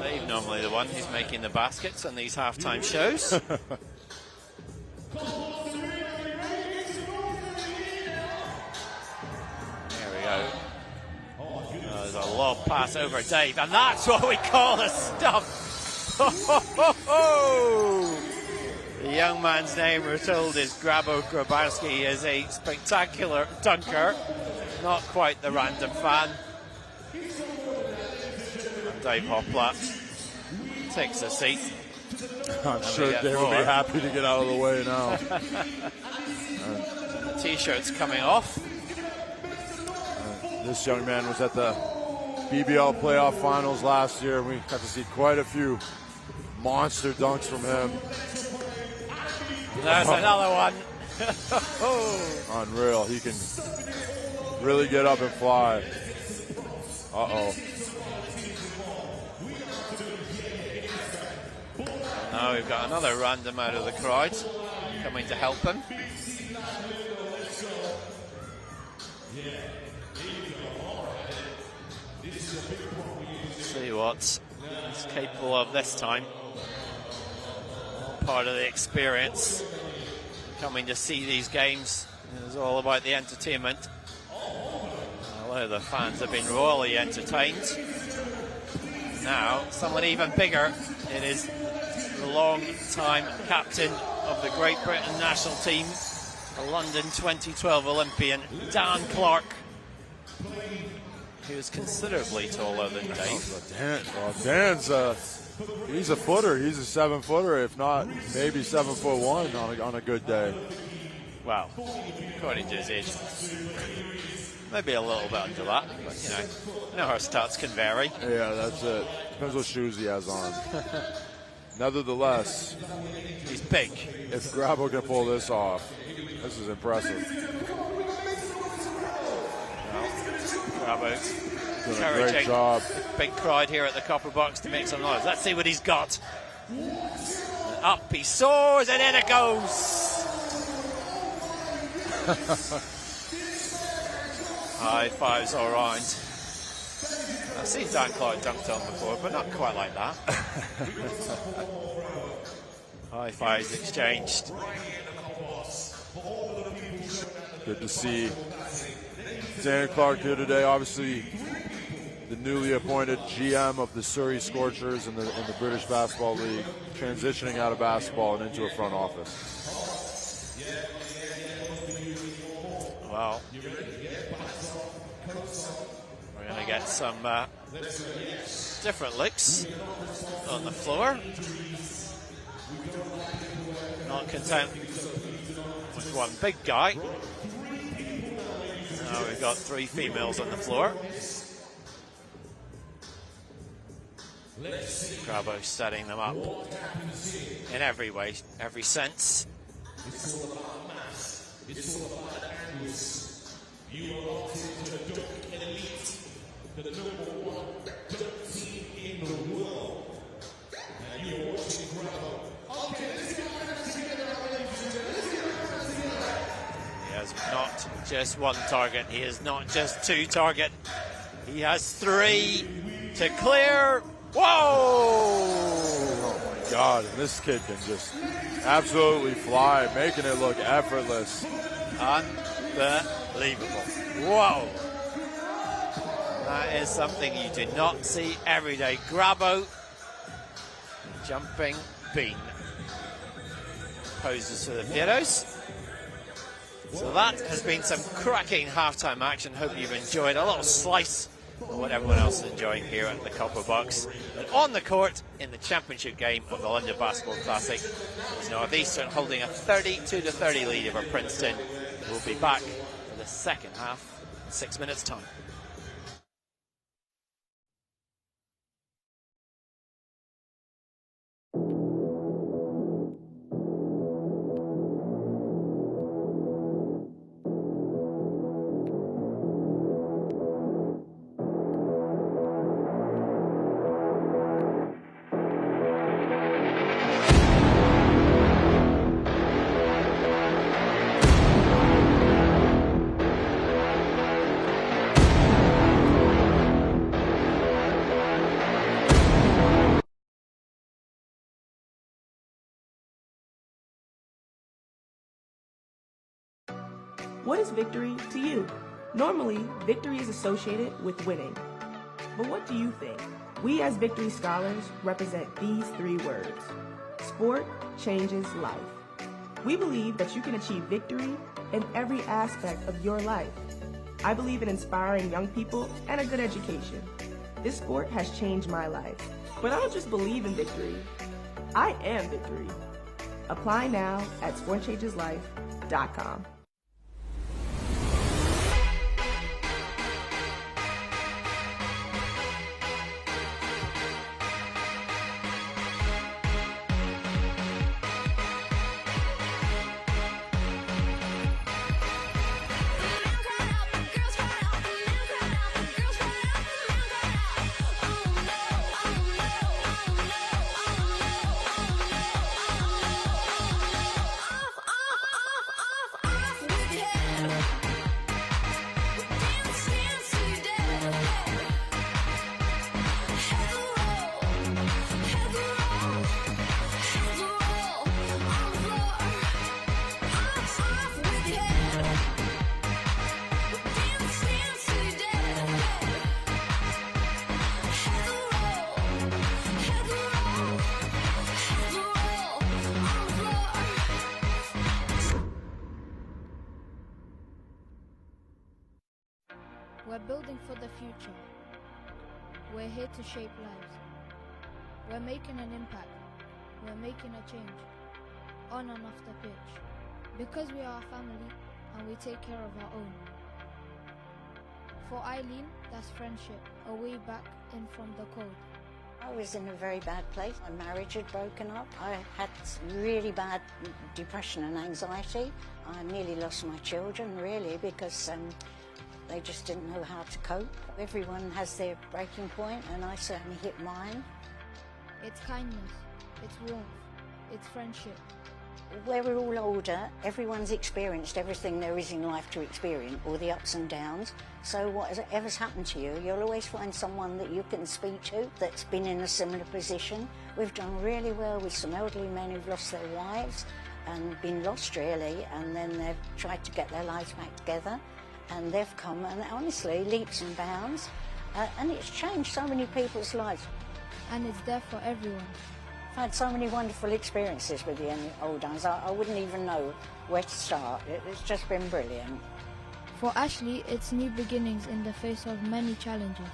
Dave normally the one who's making the baskets on these halftime shows. There we go. There's a lob pass over Dave, and that's what we call a stuff. The young man's name, we're told, is Grabo Grabowski. He is a spectacular dunker, not quite the random fan. And Dave Hoplat takes a seat. I'm sure Dave will be happy to get out of the way now. The t-shirt's coming off. This young man was at the BBL playoff finals last year. We got to see quite a few monster dunks from him. There's another one. Unreal. He can really get up and fly. Uh-oh. Now we've got another random out of the crowd coming to help him. See what he's capable of this time. Part of the experience coming to see these games. It's all about the entertainment. Although the fans have been royally entertained. Now, someone even bigger. It is the long-time captain of the Great Britain national team, the London 2012 Olympian, Dan Clark, who is considerably taller than Dave. Dan's he's a footer. He's a 7-footer, if not maybe 7'1" on a good day. Well, according to his age, maybe a little bit under that, but you know how stats can vary. Yeah, that's it. Depends what shoes he has on. Nevertheless, he's big. If Grabo can pull this off, this is impressive. Grabo's doing a great job. Big crowd here at the Copper Box to make some noise. Let's see what he's got. Up he soars, and in it goes. High fives all round. I've seen Dan Clark dunked on before, but not quite like that. High fives exchanged. Good to see Dan Clark here today. Obviously, the newly appointed GM of the Surrey Scorchers in the British Basketball League, transitioning out of basketball and into a front office. Well, we're going to get some different looks on the floor. Not content with one big guy. Now we've got 3 females on the floor. Grabo setting them up in every way, every sense. He has not just one target, he has not just 2 target, he has 3 to clear. Whoa! Oh my God, this kid can just absolutely fly, making it look effortless. Unbelievable. Whoa! That is something you do not see every day. Grabo, jumping bean. Poses for the Pieros. So that has been some cracking halftime action. Hope you've enjoyed a little slice of what everyone else is enjoying here at the Copper Box. But on the court, in the championship game of the London Basketball Classic, is Northeastern holding a 32-30 lead over Princeton. We'll be back for the second half in 6 minutes' time. What is victory to you? Normally, victory is associated with winning. But what do you think? We as Victory Scholars represent these 3 words. Sport changes life. We believe that you can achieve victory in every aspect of your life. I believe in inspiring young people and a good education. This sport has changed my life. But I don't just believe in victory. I am victory. Apply now at sportchangeslife.com. We're building for the future. We're here to shape lives. We're making an impact. We're making a change. On and off the pitch. Because we are a family and we take care of our own. For Eileen, that's friendship, a way back in from the cold. I was in a very bad place. My marriage had broken up. I had really bad depression and anxiety. I nearly lost my children, really, because they just didn't know how to cope. Everyone has their breaking point, and I certainly hit mine. It's kindness, it's warmth, it's friendship. Where we're all older, everyone's experienced everything there is in life to experience, all the ups and downs. So whatever's happened to you, you'll always find someone that you can speak to that's been in a similar position. We've done really well with some elderly men who've lost their wives and been lost, really, and then they've tried to get their lives back together. And they've come, and honestly, leaps and bounds, and it's changed so many people's lives. And it's there for everyone. I've had so many wonderful experiences with the old days. I wouldn't even know where to start. It's just been brilliant. For Ashley, it's new beginnings in the face of many challenges.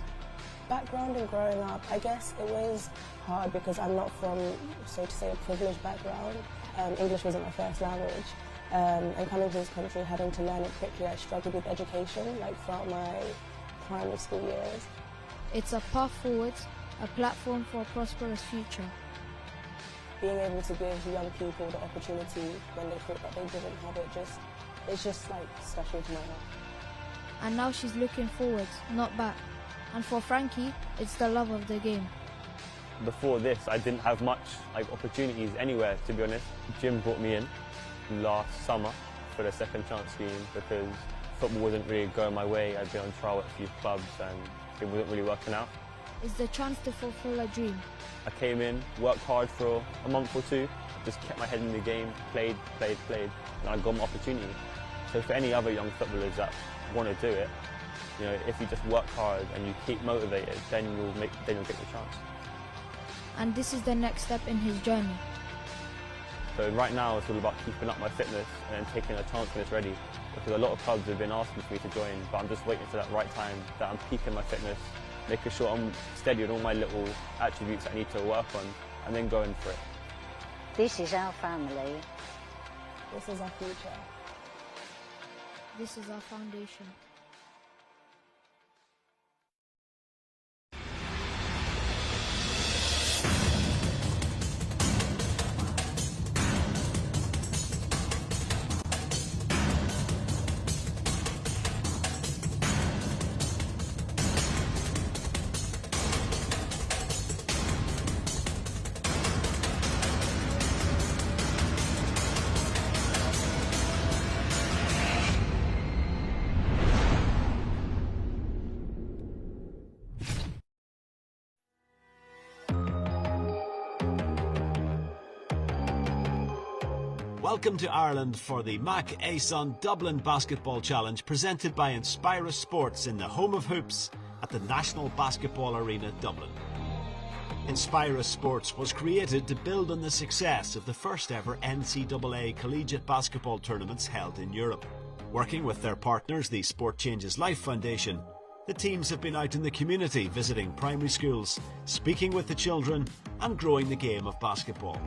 Background and growing up, I guess it was hard because I'm not from, so to say, a privileged background. English wasn't my first language. And coming to this country, having to learn it quickly, I struggled with education, like throughout my primary school years. It's a path forwards, a platform for a prosperous future. Being able to give young people the opportunity when they thought that they didn't have it, it's just like special to my heart. And now she's looking forwards, not back. And for Frankie, it's the love of the game. Before this, I didn't have much opportunities anywhere, to be honest. Jim brought me in last summer for the second chance scheme because football wasn't really going my way. I'd been on trial at a few clubs and it wasn't really working out. It's the chance to fulfill a dream. I came in, worked hard for a month or two, just kept my head in the game, played, and I got my opportunity. So for any other young footballers that want to do it, if you just work hard and you keep motivated, then you'll get your chance. And this is the next step in his journey. So right now it's all about keeping up my fitness and then taking a chance when it's ready. Because a lot of clubs have been asking for me to join, but I'm just waiting for that right time, that I'm peaking my fitness, making sure I'm steady on all my little attributes I need to work on, and then going for it. This is our family. This is our future. This is our foundation. Welcome to Ireland for the Mac Ason Dublin Basketball Challenge presented by Inspirus Sports in the home of hoops. at the National Basketball Arena, Dublin. Inspirus Sports was created to build on the success of the first ever NCAA collegiate basketball tournaments held in Europe. Working with their partners, the Sport Changes Life Foundation, the teams have been out in the community visiting primary schools, speaking with the children and growing the game of basketball.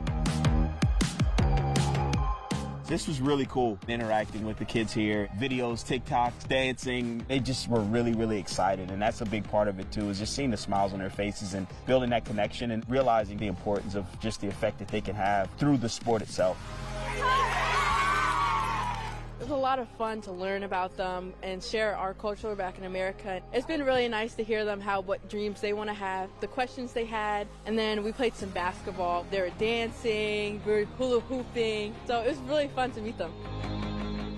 This was really cool, interacting with the kids here. Videos, TikToks, dancing. They just were really, really excited, and that's a big part of it too, is just seeing the smiles on their faces and building that connection and realizing the importance of just the effect that they can have through the sport itself. It was a lot of fun to learn about them and share our culture back in America. It's been really nice to hear them what dreams they want to have, the questions they had, and then we played some basketball. They were dancing, we were hula hooping, so it was really fun to meet them.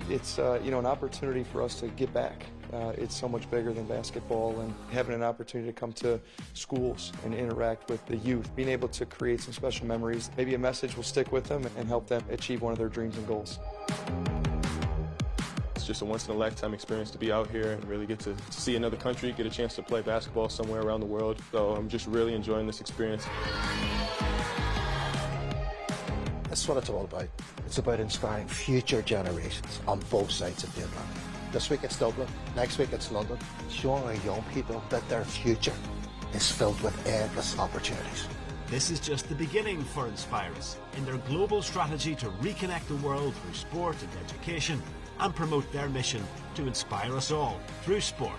It's an opportunity for us to give back. It's so much bigger than basketball, and having an opportunity to come to schools and interact with the youth, being able to create some special memories. Maybe a message will stick with them and help them achieve one of their dreams and goals. It's just a once-in-a-lifetime experience to be out here and really get to see another country, get a chance to play basketball somewhere around the world. So I'm just really enjoying this experience. That's what it's all about. It's about inspiring future generations on both sides of the Atlantic. This week it's Dublin, next week it's London, showing our young people that their future is filled with endless opportunities. This is just the beginning for Inspirus in their global strategy to reconnect the world through sport and education, and promote their mission to inspire us all through sport.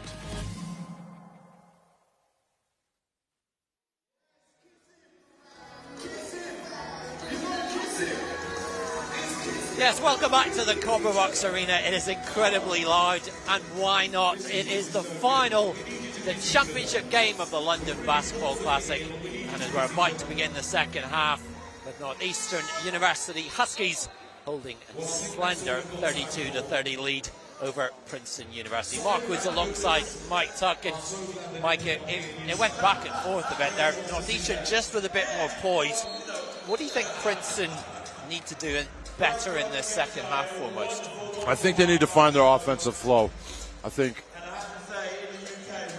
Yes, welcome back to the Copperbox Arena. It is incredibly loud, and why not? It is the final, the championship game of the London Basketball Classic, and as we're about to begin the second half with Northeastern University Huskies holding a slender 32-30 lead over Princeton University. Mark Woods alongside Mike Tuck, and Mike, it went back and forth a bit there. Northeastern just with a bit more poise. What do you think Princeton need to do better in this second half foremost? I think they need to find their offensive flow. I think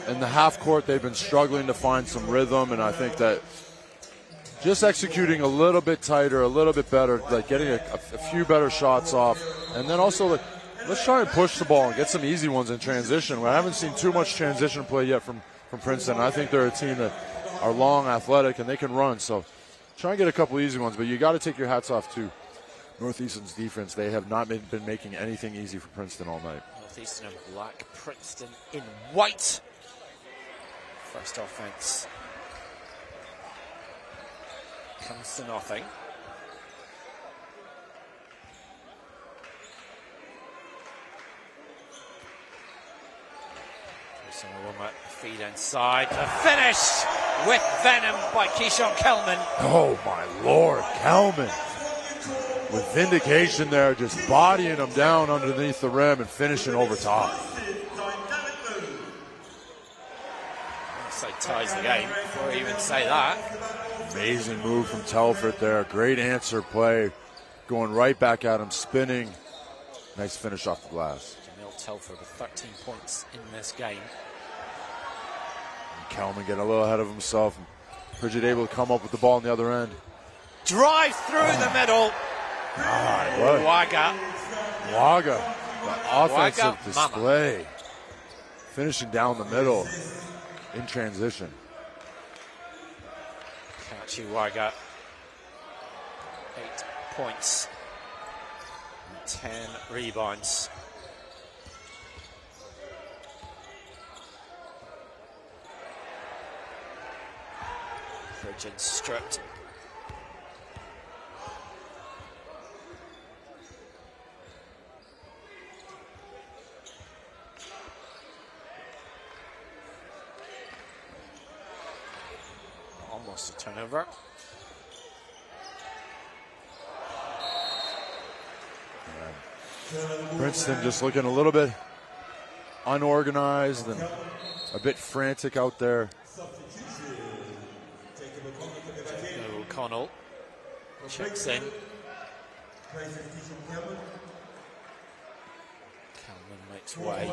in the half court they've been struggling to find some rhythm, and I think that just executing a little bit tighter, a little bit better, like getting a few better shots off, and then also let's try and push the ball and get some easy ones in transition. I haven't seen too much transition play yet from Princeton. I think they're a team that are long, athletic, and they can run. So try and get a couple easy ones, but you got to take your hats off to Northeastern's defense. They have not been making anything easy for Princeton all night. Northeastern in black, Princeton in white. First offense comes to nothing. Feed inside. The finish with venom by Keyshawn Kelman. Oh my Lord, Kelman with vindication there, just bodying him down underneath the rim and finishing over top. So ties the game before you even say that. Amazing move from Telford there. Great answer play. Going right back at him, spinning. Nice finish off the glass. Jamil Telford with 13 points in this game. And Kelman getting a little ahead of himself. Pridgett able to come up with the ball on the other end. Drive through the middle. Waga. The offensive display. Finishing down the middle in transition. Kachi Waga. 8 points. And 10 rebounds. Pridgett stripped. Almost a turnover. Princeton just looking a little bit unorganized and a bit frantic out there. O'Connell checks in. Kelman makes way.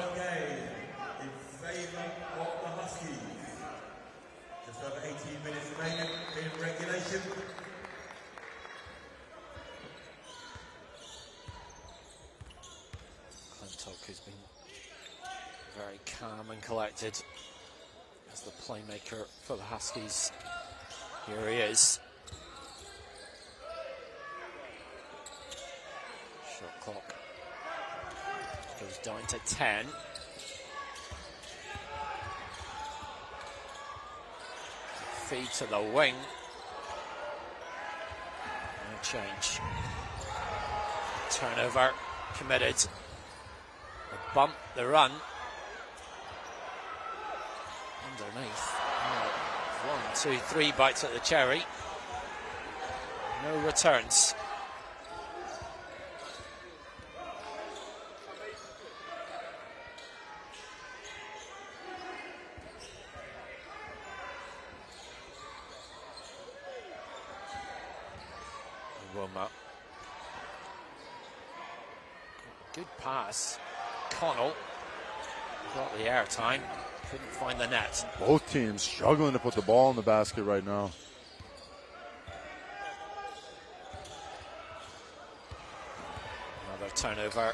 Just over 18 minutes remaining in regulation. Clintock, who's been very calm and collected as the playmaker for the Huskies. Here he is. Shot clock goes down to 10. Feed to the wing. No change. Turnover committed. The bump, the run. Underneath. 1, 2, 3 bites at the cherry. No returns. Roma. Good pass. Connell got the airtime. Couldn't find the net. Both teams struggling to put the ball in the basket right now. Another turnover,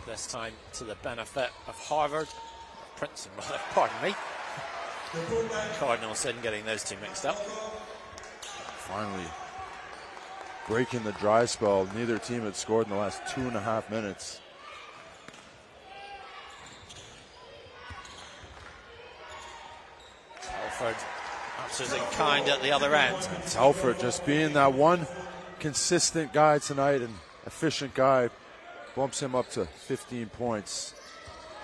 this time to the benefit of Harvard. Princeton, rather, pardon me. Cardinals didn't getting those two mixed up. Finally breaking the dry spell. Neither team had scored in the last 2.5 minutes. Telford absolutely kind at the other end. Telford just being that one consistent guy tonight and efficient guy bumps him up to 15 points,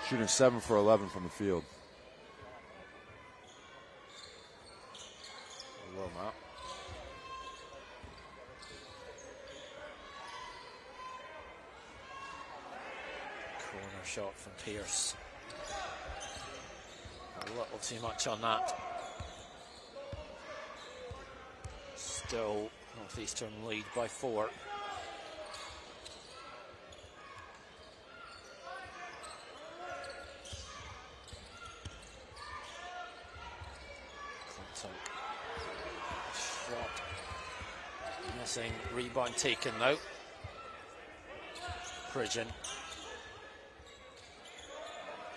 shooting 7 for 11 from the field. Roma. Corner shot from Pierce. A little too much on that. Still Northeastern lead by 4. Shot missing, rebound taken though. Pridgeon.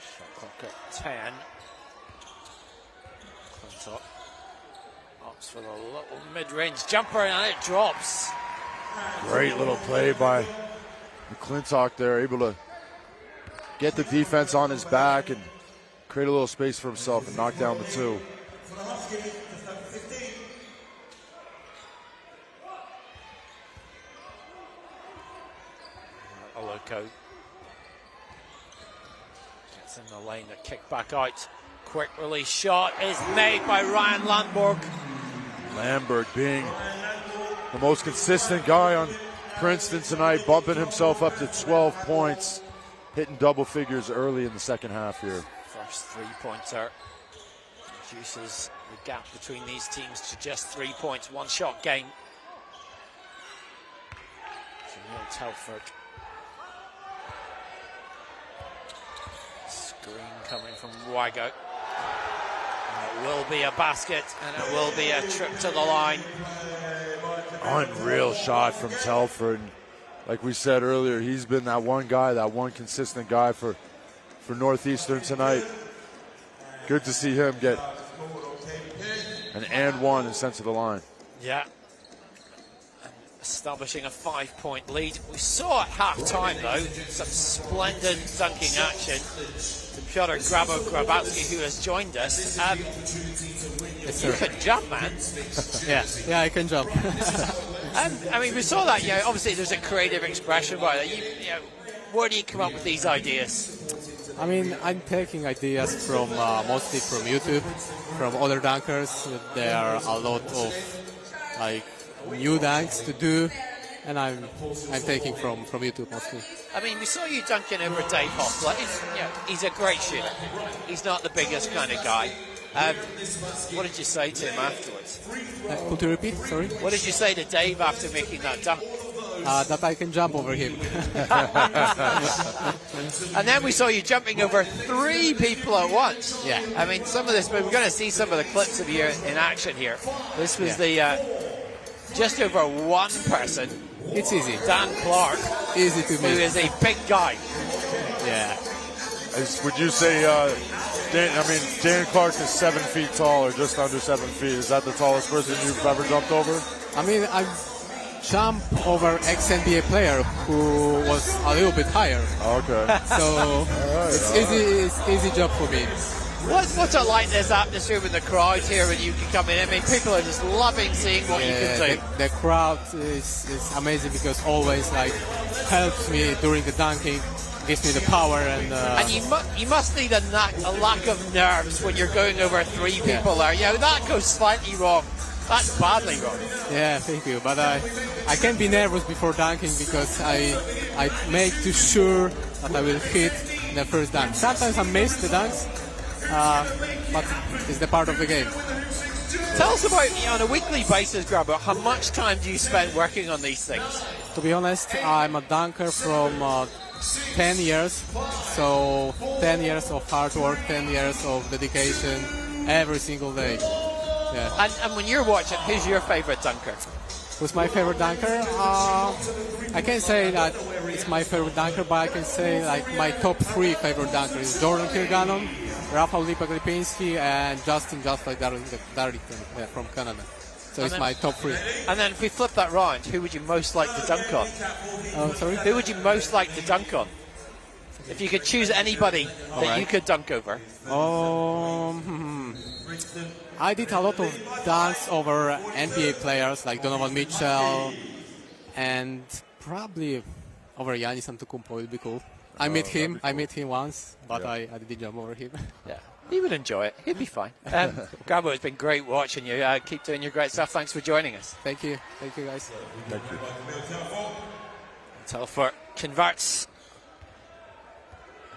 Shot clock at 10. Clintock opts for the little mid-range jumper and it drops. Great little play by McClintock there, able to get the defense on his back and create a little space for himself and knock down the 2. Oloko gets in the lane, the kick back out. Quick release shot is made by Ryan Landborg. Landberg being the most consistent guy on Princeton tonight, bumping himself up to 12 points, hitting double figures early in the second half here. First three-pointer reduces the gap between these teams to just 3 points, one shot game. Jamil Telford. Screen coming from Wago. And it will be a basket, and it will be a trip to the line. Unreal shot from Telford. Like we said earlier, he's been that one guy, that one consistent guy for Northeastern tonight. Good to see him get an and one and sent to the line. Yeah. Establishing a 5-point lead. We saw at half-time, though, some splendid dunking action from Piotr Grabowski, who has joined us. Yes, you can jump, man. yeah, I can jump. I mean, we saw that, obviously there's a creative expression by that. Where do you come up with these ideas? I mean, I'm taking ideas from mostly from YouTube, from other dunkers. There are a lot of new dunks to do, and I'm taking from YouTube mostly. I mean, we saw you dunking over Dave Hoffler. He's a great shooter. He's not the biggest kind of guy. What did you say to him afterwards? Could you repeat? Sorry. What did you say to Dave after making that dunk? that I can jump over him. And then we saw you jumping over 3 people at once. Yeah. I mean, some of this, but we're going to see some of the clips of you in action here. This was the just over 1 person. It's easy. Dan Clark. Easy to miss. Who is a big guy. Yeah. Would you say, Dan Clark is 7 feet tall, or just under 7 feet. Is that the tallest person you've ever jumped over? I mean, I've jumped over ex-NBA player who was a little bit higher. Okay. So it's easy job for me. What's it like, this atmosphere with the crowd here when you can come in? I mean, people are just loving seeing what you can do. The crowd is amazing because always helps me during the dunking, gives me the power and you must need a lack of nerves when you're going over 3 people there. Yeah, that goes slightly wrong. That's badly wrong. Yeah, thank you. But I can't be nervous before dunking because I make too sure that I will hit the first dunk. Sometimes I miss the dunks. But it's the part of the game. Tell us about, on a weekly basis, Grabber, how much time do you spend working on these things? To be honest, I'm a dunker from 10 years. So 10 years of hard work, 10 years of dedication, every single day. Yeah. And when you're watching, who's your favorite dunker? Who's my favorite dunker? I can't say that it's my favorite dunker, but I can say my top 3 favorite dunkers is Jordan Kirganon, Rafał Lipinski, and Justin Darlington from Canada. So it's my top 3. And then if we flip that round, who would you most like to dunk on? Sorry? Who would you most like to dunk on? If you could choose anybody that you could dunk over. I did a lot of dunks over NBA players like Donovan Mitchell, and probably over Giannis Antetokounmpo will be cool. I met him once, but I didn't jump over him. Yeah, he would enjoy it. He'd be fine. Grabo, it's been great watching you. Keep doing your great stuff. Thanks for joining us. Thank you, guys. Thank you. Telford converts.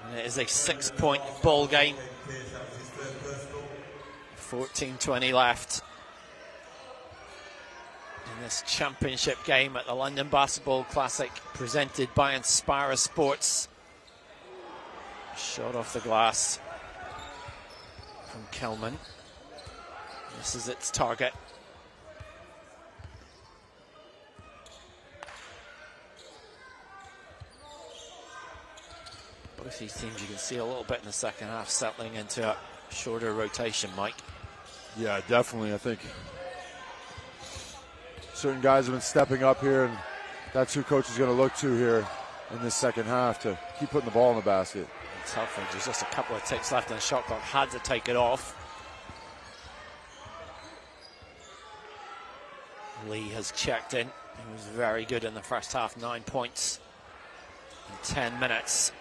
And it is a 6-point ball game. 14:20 left in this championship game at the London Basketball Classic, presented by Inspirus Sports. Shot off the glass from Kelman. This is its target. Both these teams, you can see a little bit in the second half, settling into a shorter rotation, Mike. Yeah, definitely. I think certain guys have been stepping up here, and that's who coach is going to look to here in this second half to keep putting the ball in the basket. Telford, there's just a couple of ticks left, and the shot clock had to take it off. Lee has checked in. He was very good in the first half, 9 points in 10 minutes.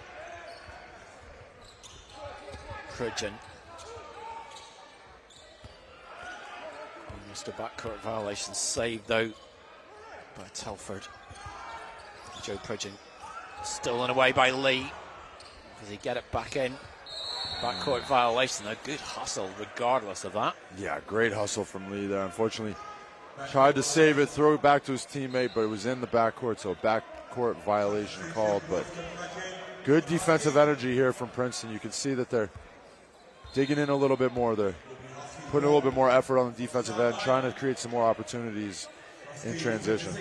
Pridgeon. Almost a backcourt violation saved, though, by Telford. Joe Pridgeon stolen away by Lee. Does he get it back in? Backcourt violation, a good hustle regardless of that. Yeah, great hustle from Lee there. Unfortunately, tried to save it, throw it back to his teammate, but it was in the backcourt, so backcourt violation called. But good defensive energy here from Princeton. You can see that they're digging in a little bit more. They're putting a little bit more effort on the defensive end, trying to create some more opportunities in transition.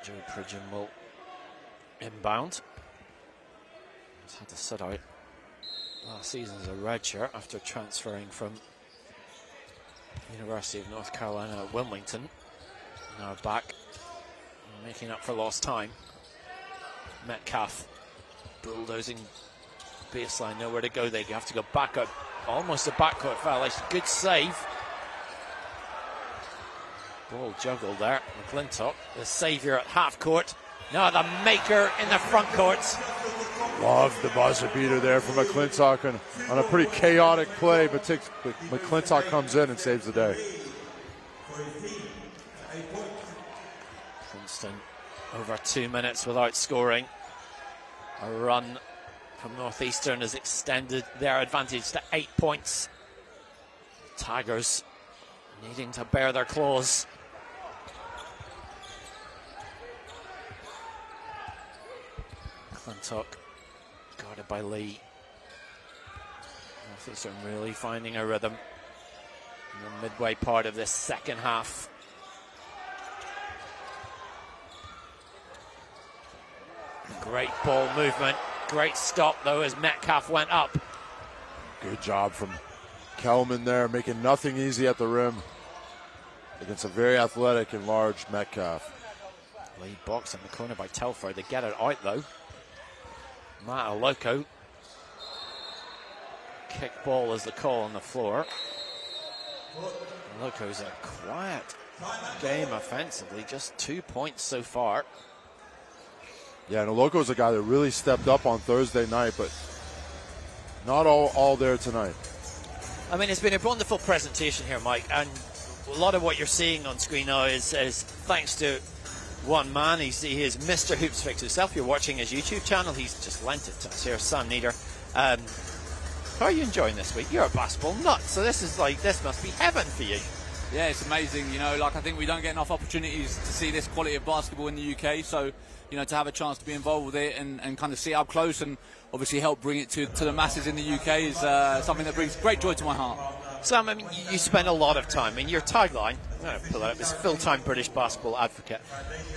Joe Pridgeon will inbound. He's had to sit out last season as a redshirt after transferring from University of North Carolina at Wilmington. Now back, making up for lost time. Metcalf bulldozing baseline, nowhere to go. They have to go back up, almost a backcourt violation. Good save. Ball juggled there. McClintock, the saviour at half court. Now the maker in the front court. Love the buzzer beater there from McClintock, and on a pretty chaotic play, but McClintock comes in and saves the day. Princeton over 2 minutes without scoring. A run from Northeastern has extended their advantage to 8 points. Tigers needing to bare their claws. McClintock guarded by Lee. Northeastern really finding a rhythm in the midway part of this second half. Great ball movement. Great stop, though, as Metcalf went up. Good job from Kelman there, making nothing easy at the rim against a very athletic and large Metcalf. Lead box in the corner by Telford. They get it out, though. Matt Aloko. Kick ball is the call on the floor. Aloko's a quiet game offensively, just 2 points so far. Yeah, and Oloko's a guy that really stepped up on Thursday night, but not all there tonight. I mean, it's been a wonderful presentation here, Mike, and a lot of what you're seeing on screen now is thanks to one man. He is Mr. Hoopsfix himself. You're watching his YouTube channel. He's just lent it to us here, Sam Nieder. How are you enjoying this week? You're a basketball nut, so this must be heaven for you. Yeah, it's amazing. You know, like I think we don't get enough opportunities to see this quality of basketball in the UK. So, you know, to have a chance to be involved with it and kind of see it up close and obviously help bring it to the masses in the UK is something that brings great joy to my heart. Sam, I mean, you spend a lot of time. I mean, your tagline, I'm going to pull that up, is full-time British basketball advocate.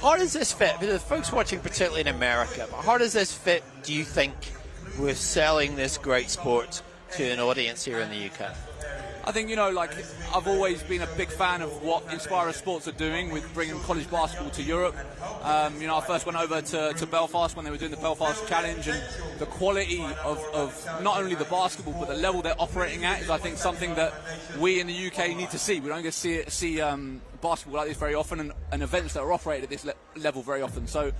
How does this fit? The folks watching, particularly in America, how does this fit, do you think, with selling this great sport to an audience here in the UK? I think, you know, like, I've always been a big fan of what Inspirus Sports are doing with bringing college basketball to Europe. You know, I first went over to Belfast when they were doing the Belfast Challenge, and the quality of not only the basketball but the level they're operating at is, I think, something that we in the UK need to see. We don't get to see basketball like this very often, and events that are operated at this level very often. So,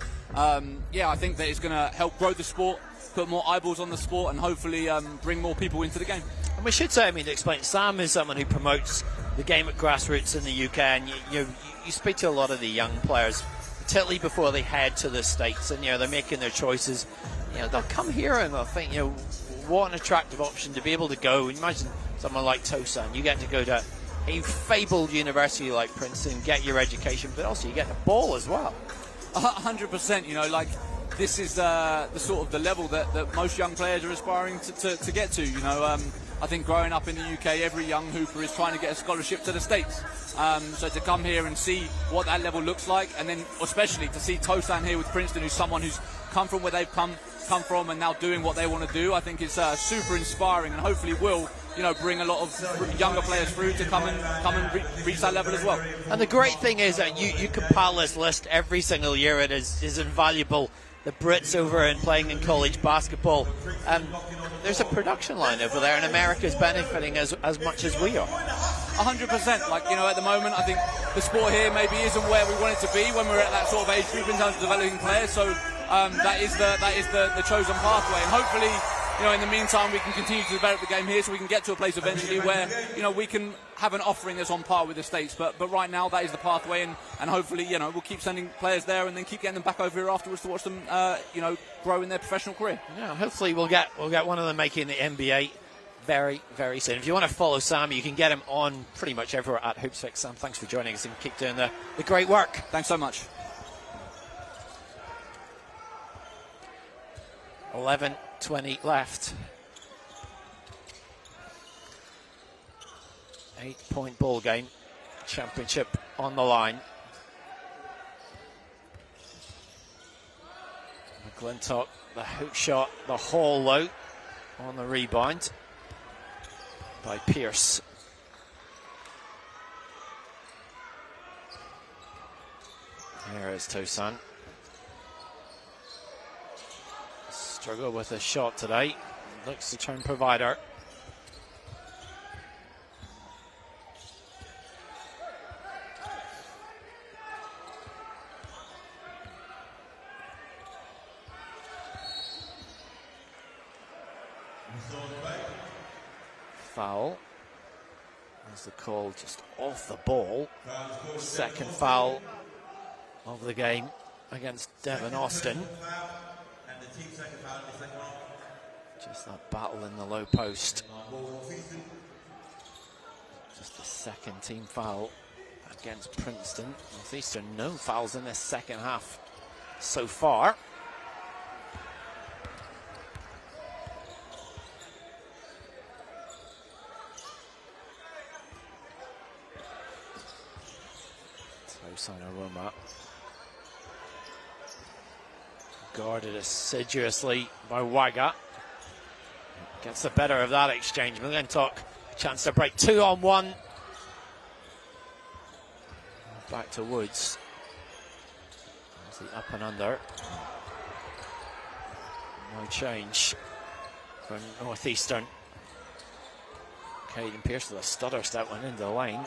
yeah, I think that it's going to help grow the sport, put more eyeballs on the sport, and hopefully bring more people into the game. And we should say, I mean, to explain, Sam is someone who promotes the game at grassroots in the UK, and you speak to a lot of the young players, particularly before they head to the States, and, you know, they're making their choices. You know, they'll come here and they'll think, you know, what an attractive option to be able to go. Imagine someone like Tosan, you get to go to a fabled university like Princeton, get your education, but also you get the ball as well. 100%, you know, like, this is the sort of the level that most young players are aspiring to get to. You know, I think growing up in the UK, every young hooper is trying to get a scholarship to the States. So to come here and see what that level looks like, and then especially to see Tosan here with Princeton, who's someone who's come from where they've come from and now doing what they want to do, I think it's super inspiring, and hopefully will, you know, bring a lot of younger players through to come and reach that level as well. And the great thing is that you compile this list every single year. It is invaluable. The Brits over and playing in college basketball. There's a production line over there, and America's benefiting as much as we are. 100%. Like, you know, at the moment, I think the sport here maybe isn't where we want it to be when we're at that sort of age group in terms of developing players. So that is the chosen pathway, and hopefully, you know, in the meantime, we can continue to develop the game here so we can get to a place eventually where, you know, we can have an offering that's on par with the States. But right now, that is the pathway, and hopefully, you know, we'll keep sending players there and then keep getting them back over here afterwards to watch them, you know, grow in their professional career. Yeah, hopefully we'll get one of them making the NBA very, very soon. If you want to follow Sam, you can get him on pretty much everywhere at Hoopsfix. Sam, thanks for joining us and keep doing the great work. Thanks so much. 11:20 left. 8-point ball game. Championship on the line. McClintock, the hook shot, the haul low on the rebound by Pierce. Here is Tosan. Struggle with a shot today. Looks to turn provider. Foul. There's the call just off the ball. Second foul of the game against Devon Austin. Just that battle in the low post. Second team foul against Princeton. Northeastern, no fouls in this second half so far. Aroma guarded assiduously by Waga. Gets the better of that exchange. McClintock, chance to break 2-on-1. Back to Woods. There's the up and under. No change from Northeastern. Caden Pierce with a stutter step went into the lane.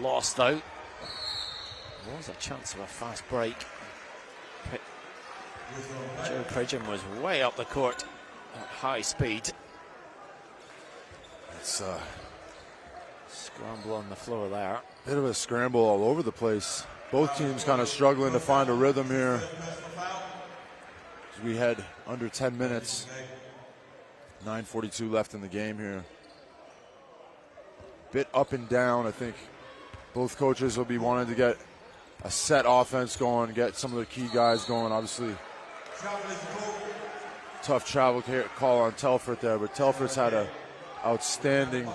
Lost though. There was a chance of a fast break. Joe Pridgeon was way up the court at high speed. It's scramble on the floor there. Bit of a scramble all over the place. Both teams kind of struggling to find a rhythm here. As we head under 10 minutes. 9:42 left in the game here. Bit up and down. I think both coaches will be wanting to get a set offense going, get some of the key guys going. Obviously, tough travel call on Telford there, but Telford's had an outstanding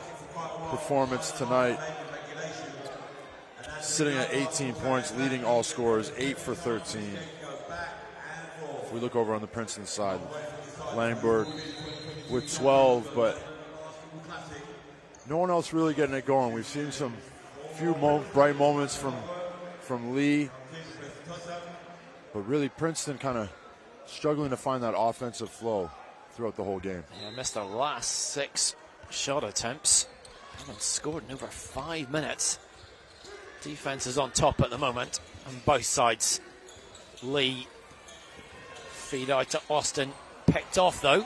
performance tonight. Sitting at 18 points, leading all scorers, 8 for 13. If we look over on the Princeton side, Langberg with 12, but no one else really getting it going. We've seen some few bright moments from Lee, but really Princeton kind of struggling to find that offensive flow throughout the whole game. Yeah, missed the last 6 shot attempts. Haven't scored in over 5 minutes. Defense is on top at the moment on both sides. Lee, feed out to Austin, picked off though.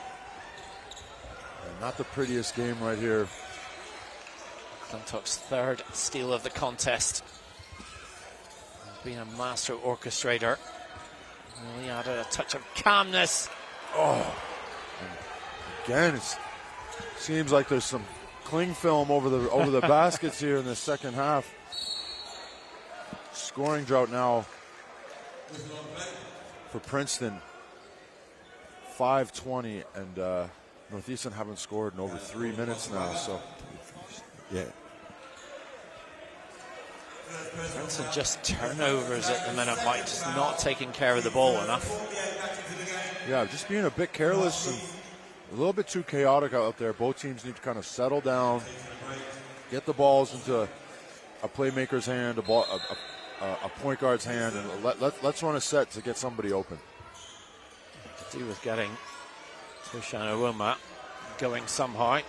And not the prettiest game right here. McClintock's third steal of the contest. Being a master orchestrator. Really added a touch of calmness. Oh, again, it seems like there's some cling film over the baskets here in the second half. Scoring drought now for Princeton. 5:20, and Northeastern haven't scored in over 3 minutes now. So, yeah. Princeton just turnovers at the minute, Mike, just not taking care of the ball enough. Yeah, just being a bit careless and a little bit too chaotic out there. Both teams need to kind of settle down, get the balls into a playmaker's hand, a point guard's hand, and let's run a set to get somebody open. To do with getting Tushan Owuma going somehow.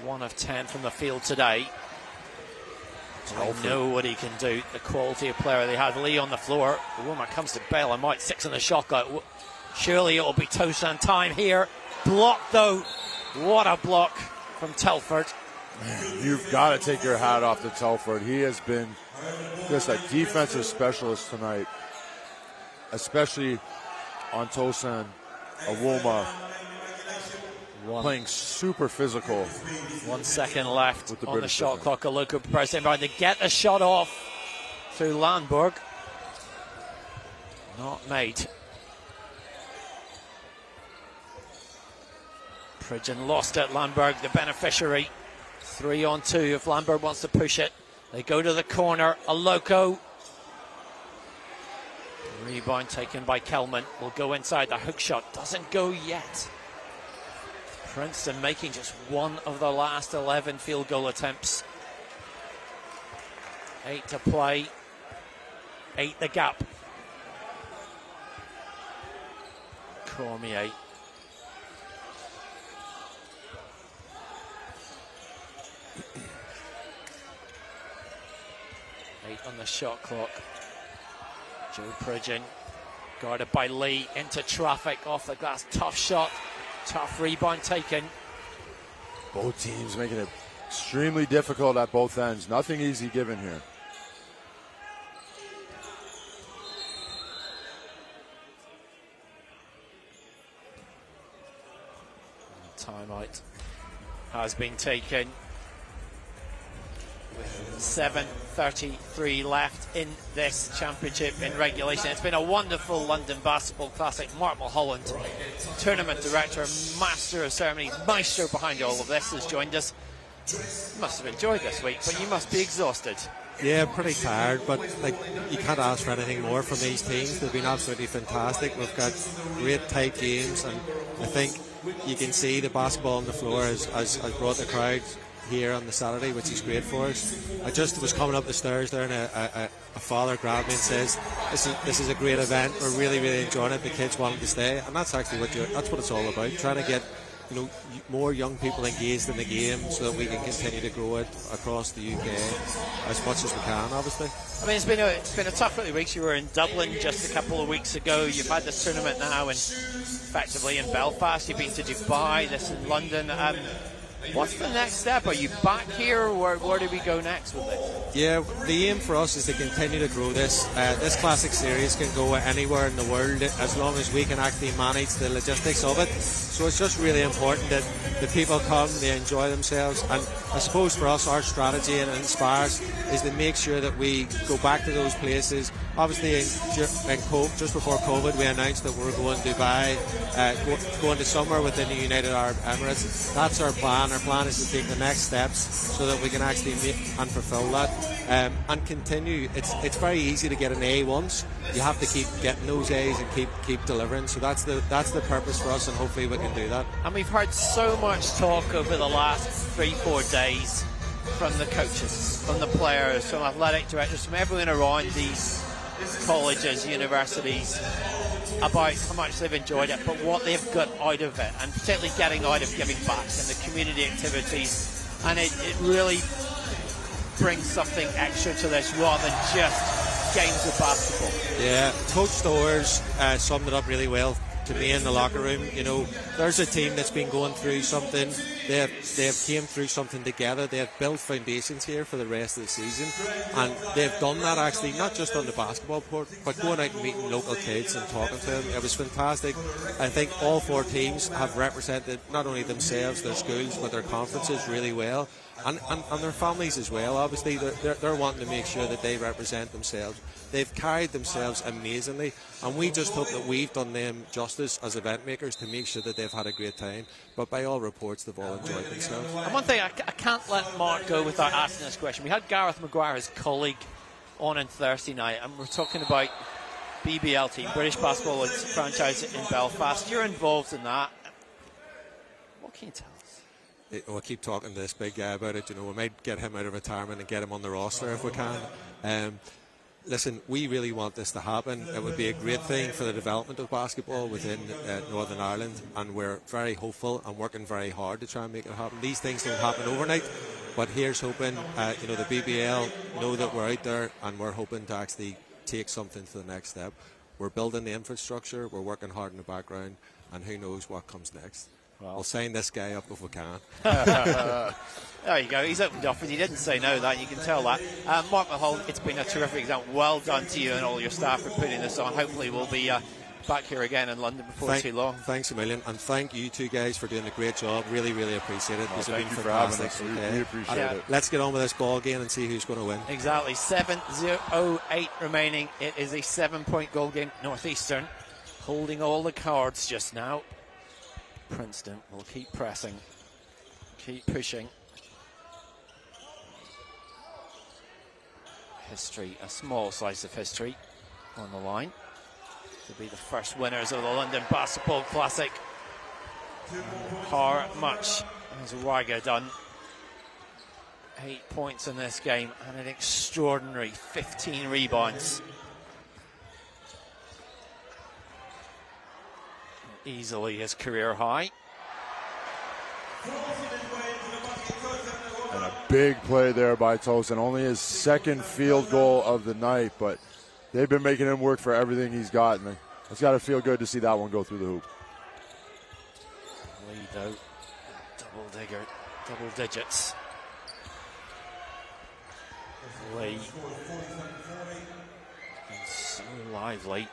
1 of 10 from the field today. I know what he can do. The quality of player they had. Lee on the floor. Owuma comes to bail him out. 6 in the shot clock. Surely it will be Toshan time here. Blocked though. What a block from Telford. Man, you've got to take your hat off to Telford. He has been just a defensive specialist tonight, especially on Tosan Owuma, playing super physical. 1 second left on the shot clock. A local pressing by to get the shot off to Landberg. Not made. Pridgeon lost it. Landberg, the beneficiary. 3-on-2 if Landberg wants to push it. They go to the corner. A loco. Rebound taken by Kelman. Will go inside. The hook shot doesn't go yet. Princeton making just 1 of the last 11 field goal attempts. 8 to play. 8 the gap. Cormier. On the shot clock. Joe Pridgeon guarded by Lee into traffic off the glass. Tough shot, tough rebound taken. Both teams making it extremely difficult at both ends. Nothing easy given here. Timeout has been taken. With 7:33 left in this championship in regulation. It's been a wonderful London Basketball Classic. Mark Mulholland, tournament director, master of ceremonies, maestro behind all of this, has joined us. You must have enjoyed this week, but you must be exhausted. Yeah, pretty tired, but like you can't ask for anything more from these teams. They've been absolutely fantastic. We've got great tight games, and I think you can see the basketball on the floor has brought the crowd here on the Saturday, which is great for us. I just was coming up the stairs there, and a father grabbed me and says, "This is a great event. We're really, really enjoying it. The kids wanted to stay," and that's actually that's what it's all about. Trying to get more young people engaged in the game so that we can continue to grow it across the UK as much as we can, obviously. I mean, it's been a tough couple of weeks. You were in Dublin just a couple of weeks ago. You've had this tournament now, and effectively in Belfast. You've been to Dubai, this in London. What's the next step? Are you back here, or where do we go next with this? Yeah, the aim for us is to continue to grow this. This Classic Series can go anywhere in the world as long as we can actually manage the logistics of it. So it's just really important that the people come, they enjoy themselves, and I suppose for us, our strategy and Inspirus is to make sure that we go back to those places. Obviously, just before COVID, we announced that we're going to Dubai, going to summer within the United Arab Emirates. That's our plan. Our plan is to take the next steps so that we can actually make and fulfil that and continue. It's very easy to get an A once. You have to keep getting those A's and keep delivering. So that's the purpose for us, and hopefully we can do that. And we've heard so much talk over the last 3-4 days from the coaches, from the players, from athletic directors, from everyone around these colleges, universities, about how much they've enjoyed it, but what they've got out of it, and particularly getting out of giving back and the community activities. And it really brings something extra to this rather than just games of basketball. Yeah, Coach Stowers summed it up really well to me in the locker room. There's a team that's been going through something. They have came through something together. They have built foundations here for the rest of the season, and they've done that actually not just on the basketball court, but going out and meeting local kids and talking to them. It was fantastic. I think all 4 teams have represented not only themselves, their schools, but their conferences really well, and their families as well. Obviously, they're wanting to make sure that they represent themselves. They've carried themselves amazingly, and we just hope that we've done them justice as event makers to make sure that they've had a great time. But by all reports, they've all enjoyed themselves. And one thing, I can't let Mark go without asking this question. We had Gareth Maguire, his colleague, on Thursday night, and we're talking about BBL team, British Basketball franchise in Belfast. You're involved in that. What can you tell us? We'll keep talking to this big guy about it. We might get him out of retirement and get him on the roster if we can. Listen, we really want this to happen. It would be a great thing for the development of basketball within Northern Ireland, and we're very hopeful and working very hard to try and make it happen. These things don't happen overnight, but here's hoping. The BBL know that we're out there, and we're hoping to actually take something to the next step. We're building the infrastructure, we're working hard in the background, and who knows what comes next. We'll sign this guy up if we can. There you go. He's opened up, and he didn't say no. That you can tell that. Mark Mulholland, it's been a terrific exam. Well done to you and all your staff for putting this on. Hopefully, we'll be back here again in London before too long. Thanks a million, and thank you two guys for doing a great job. Really, really appreciate it. Thank you for having us. We appreciate it. Let's get on with this ball game and see who's going to win. Exactly. 7:08 remaining. It is a 7-point goal game. Northeastern holding all the cards just now. Princeton will keep pressing, keep pushing. History, a small slice of history on the line to be the first winners of the London Basketball Classic. How much has Weiger done? 8 points in this game and an extraordinary 15 rebounds. Easily his career high. And a big play there by Tosin. Only his second field goal of the night, but they've been making him work for everything he's got. And it's got to feel good to see that one go through the hoop. Lead out. Double digits. Lee. He's so lively.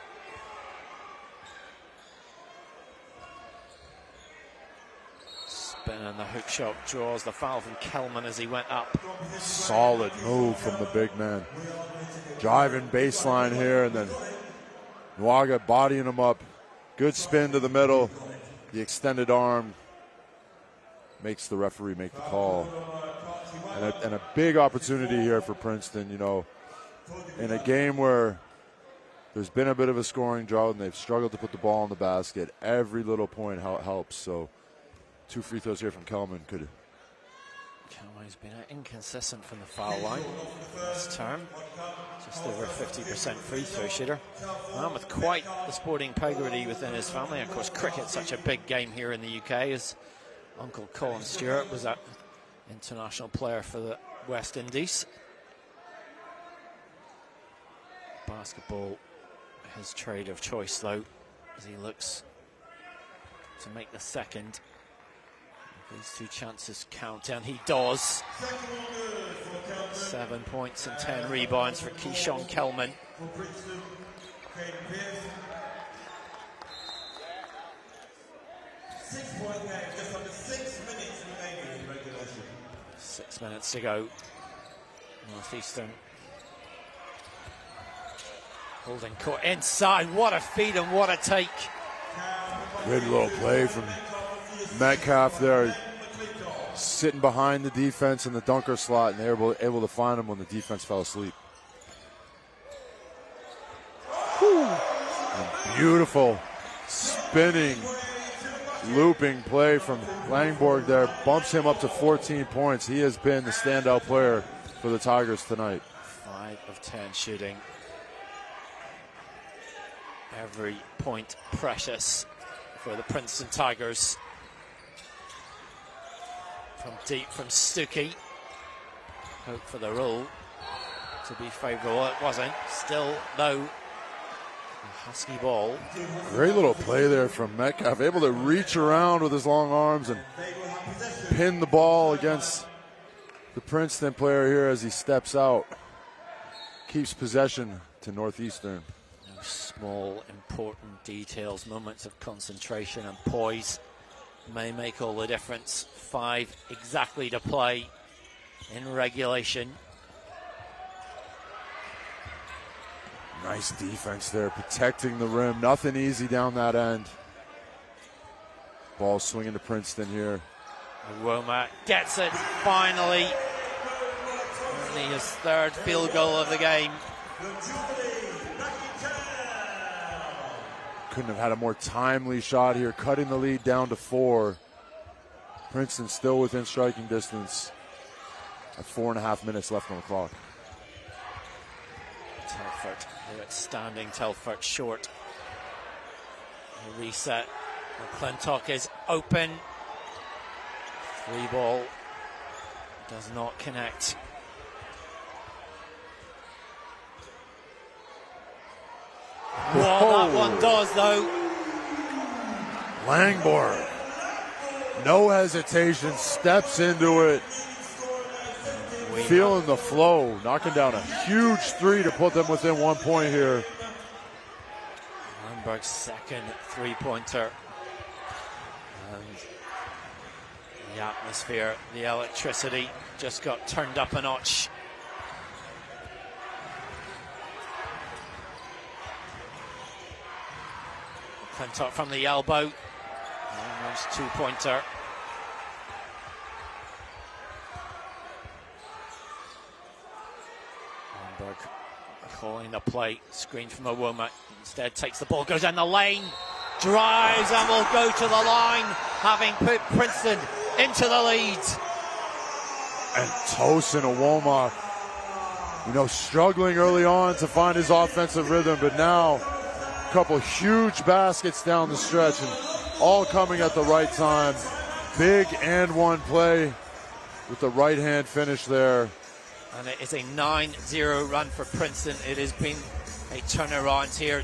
and the hook shot draws the foul from Kelman as he went up. Solid move from the big man. Driving baseline here, and then Nwaga bodying him up. Good spin to the middle. The extended arm makes the referee make the call. And a big opportunity here for Princeton, you know, in a game where there's been a bit of a scoring drought and they've struggled to put the ball in the basket. Every little point helps. So 2 free throws here from Kelman could. Kelman's been inconsistent from the foul line this term. Just over 50% free throw shooter. Man with quite the sporting pedigree within his family. Of course, cricket's such a big game here in the UK. His uncle Colin Stewart was an international player for the West Indies. Basketball, his trade of choice, though, as he looks to make the second. These 2 chances count, and he does. 7 points and 10 rebounds for Keyshawn Kelman. 6 minutes to go. Northeastern holding court inside. What a feed and what a take. Good little play from Metcalf there, sitting behind the defense in the dunker slot, and they were able to find him when the defense fell asleep. And beautiful spinning, looping play from Langborg there, bumps him up to 14 points. He has been the standout player for the Tigers tonight. 5 of 10 shooting. Every point precious for the Princeton Tigers. From deep from Stuckey. Hope for the rule to be favourable. It wasn't. Still, though, a Husky ball. Great little play there from Metcalf. Able to reach around with his long arms and pin the ball against the Princeton player here as he steps out. Keeps possession to Northeastern. Those small, important details, moments of concentration and poise may make all the difference. 5 exactly to play in regulation. Nice defense there, protecting the rim. Nothing easy down that end. Ball swinging to Princeton here. Womack gets it finally. Only his 3rd field goal of the game. Couldn't have had a more timely shot here, cutting the lead down to 4. Princeton still within striking distance at 4.5 minutes left on the clock. Telford, the outstanding Telford short. A reset. McClintock is open. 3 ball does not connect. Well, that one does, though. Langborg, no hesitation, steps into it. Feeling the flow, knocking down a huge 3 to put them within 1 point here. Langborg's 2nd 3-pointer. And the atmosphere, the electricity just got turned up a notch. McClintock from the elbow. Almost 2-pointer. Langborg calling the play. Screen from Owoma. Instead takes the ball, goes down the lane, drives and will go to the line, having put Princeton into the lead. And Tosin Owoma, you know, struggling early on to find his offensive rhythm, but now a couple huge baskets down the stretch and all coming at the right time. Big and one play with the right hand finish there. And it is a 9-0 run for Princeton. It has been a turnaround here.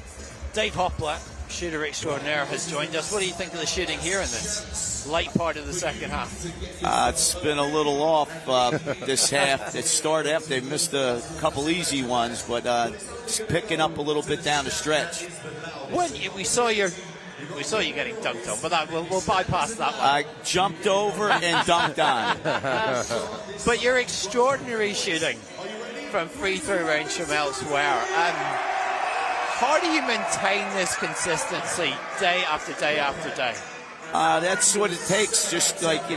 Dave Hopler, shooter extraordinaire, has joined us. What do you think of the shooting here in this late part of the second half? It's been a little off this half. It started out, they missed a couple easy ones, but just picking up a little bit down the stretch. When we saw your We saw you getting dunked on, but we'll bypass that one. I jumped over and dunked on. But your extraordinary shooting from free throw range from elsewhere. How do you maintain this consistency day after day after day? That's what it takes, just like,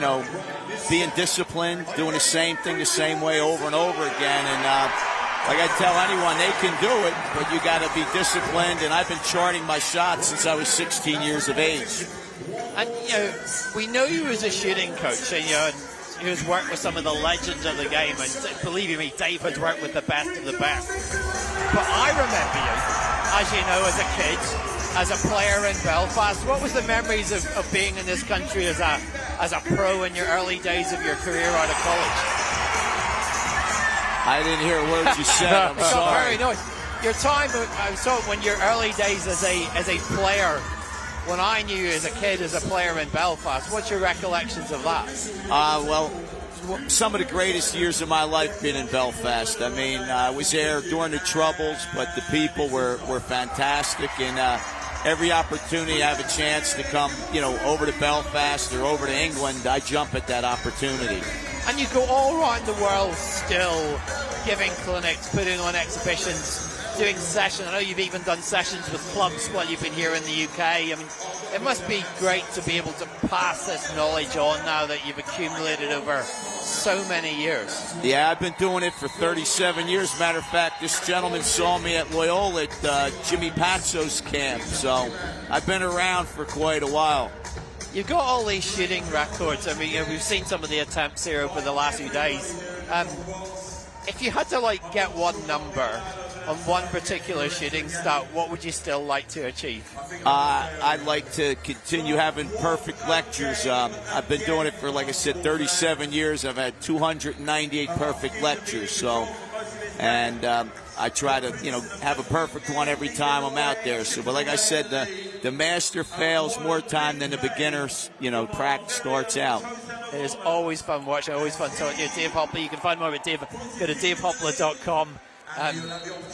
being disciplined, doing the same thing the same way over and over again. And like I tell anyone, they can do it, but you got to be disciplined. And I've been charting my shots since I was 16 years of age. And, we know you as a shooting coach, and he has worked with some of the legends of the game. And believe you me, Dave has worked with the best of the best. But I remember you, as you know, as a kid, as a player in Belfast. What was the memories of being in this country as a pro in your early days of your career out of college? I didn't hear a word you said. I'm sorry. Your time, I saw when your early days as a player, when I knew you as a kid as a player in Belfast. What's your recollections of that? Well, some of the greatest years of my life been in Belfast. I mean, I was there during the Troubles, but the people were fantastic, and every opportunity I have a chance to come, over to Belfast or over to England, I jump at that opportunity. And you go all around the world still giving clinics, putting on exhibitions, doing sessions. I know you've even done sessions with clubs while you've been here in the UK. I mean, it must be great to be able to pass this knowledge on now that you've accumulated over so many years. Yeah, I've been doing it for 37 years. Matter of fact, this gentleman saw me at Loyola at Jimmy Pazzo's camp, so I've been around for quite a while. You've got all these shooting records. I mean, we've seen some of the attempts here over the last few days. If you had to get one number on one particular shooting stat, what would you still like to achieve? I'd like to continue having perfect lectures. I've been doing it for, like I said, 37 years. I've had 298 perfect lectures. So, and I try to, have a perfect one every time I'm out there. So, but like I said, the master fails more time than the beginner's, practice starts out. It is always fun watching, always fun talking to you. Dave Hoppler, you can find more at Dave. Go to davehoppler.com.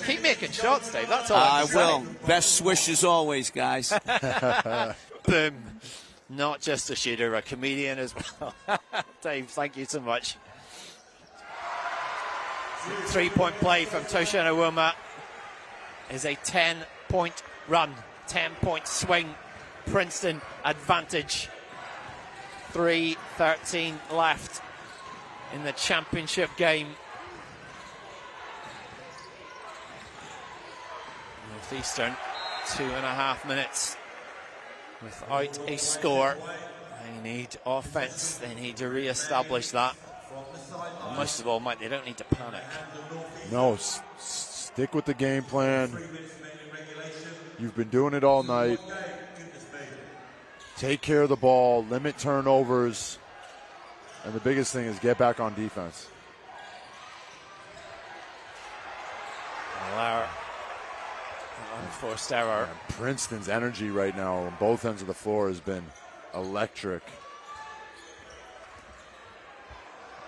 Keep making shots, Dave. That's all I will. Best wishes always, guys. Boom. Not just a shooter, a comedian as well. Dave, thank you so much. 3-point play from Toshan Awoma is a 10-point run, 10-point swing. Princeton advantage. 3:13 left in the championship game. Northeastern, 2.5 minutes without a score. They need offense. They need to re-establish that. And most of all, Mike, they don't need to panic. No, stick with the game plan. You've been doing it all night. Take care of the ball, limit turnovers, and the biggest thing is get back on defense. Unforced error. Yeah, Princeton's energy right now on both ends of the floor has been electric.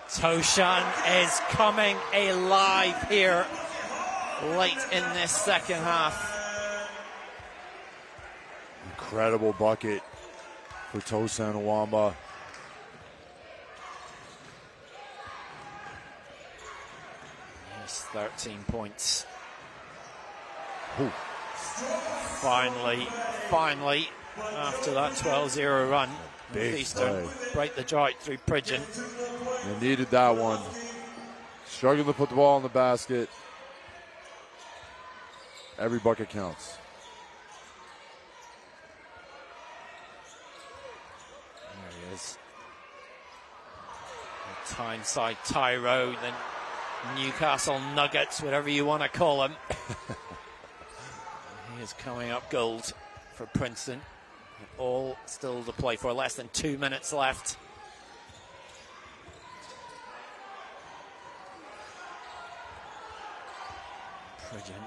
Toshan is coming alive here late in this second half. Incredible bucket for Toshan Awoma. Yes, 13 points. Ooh. Finally, after that 12-0 run, Northeastern break the drought through Pridgeon. They needed that one. Struggling to put the ball in the basket. Every bucket counts. There he is. Tyneside Tyro, the Newcastle Nuggets, whatever you want to call him. He is coming up gold for Princeton. All still to play for. Less than 2 minutes left. Pridgeon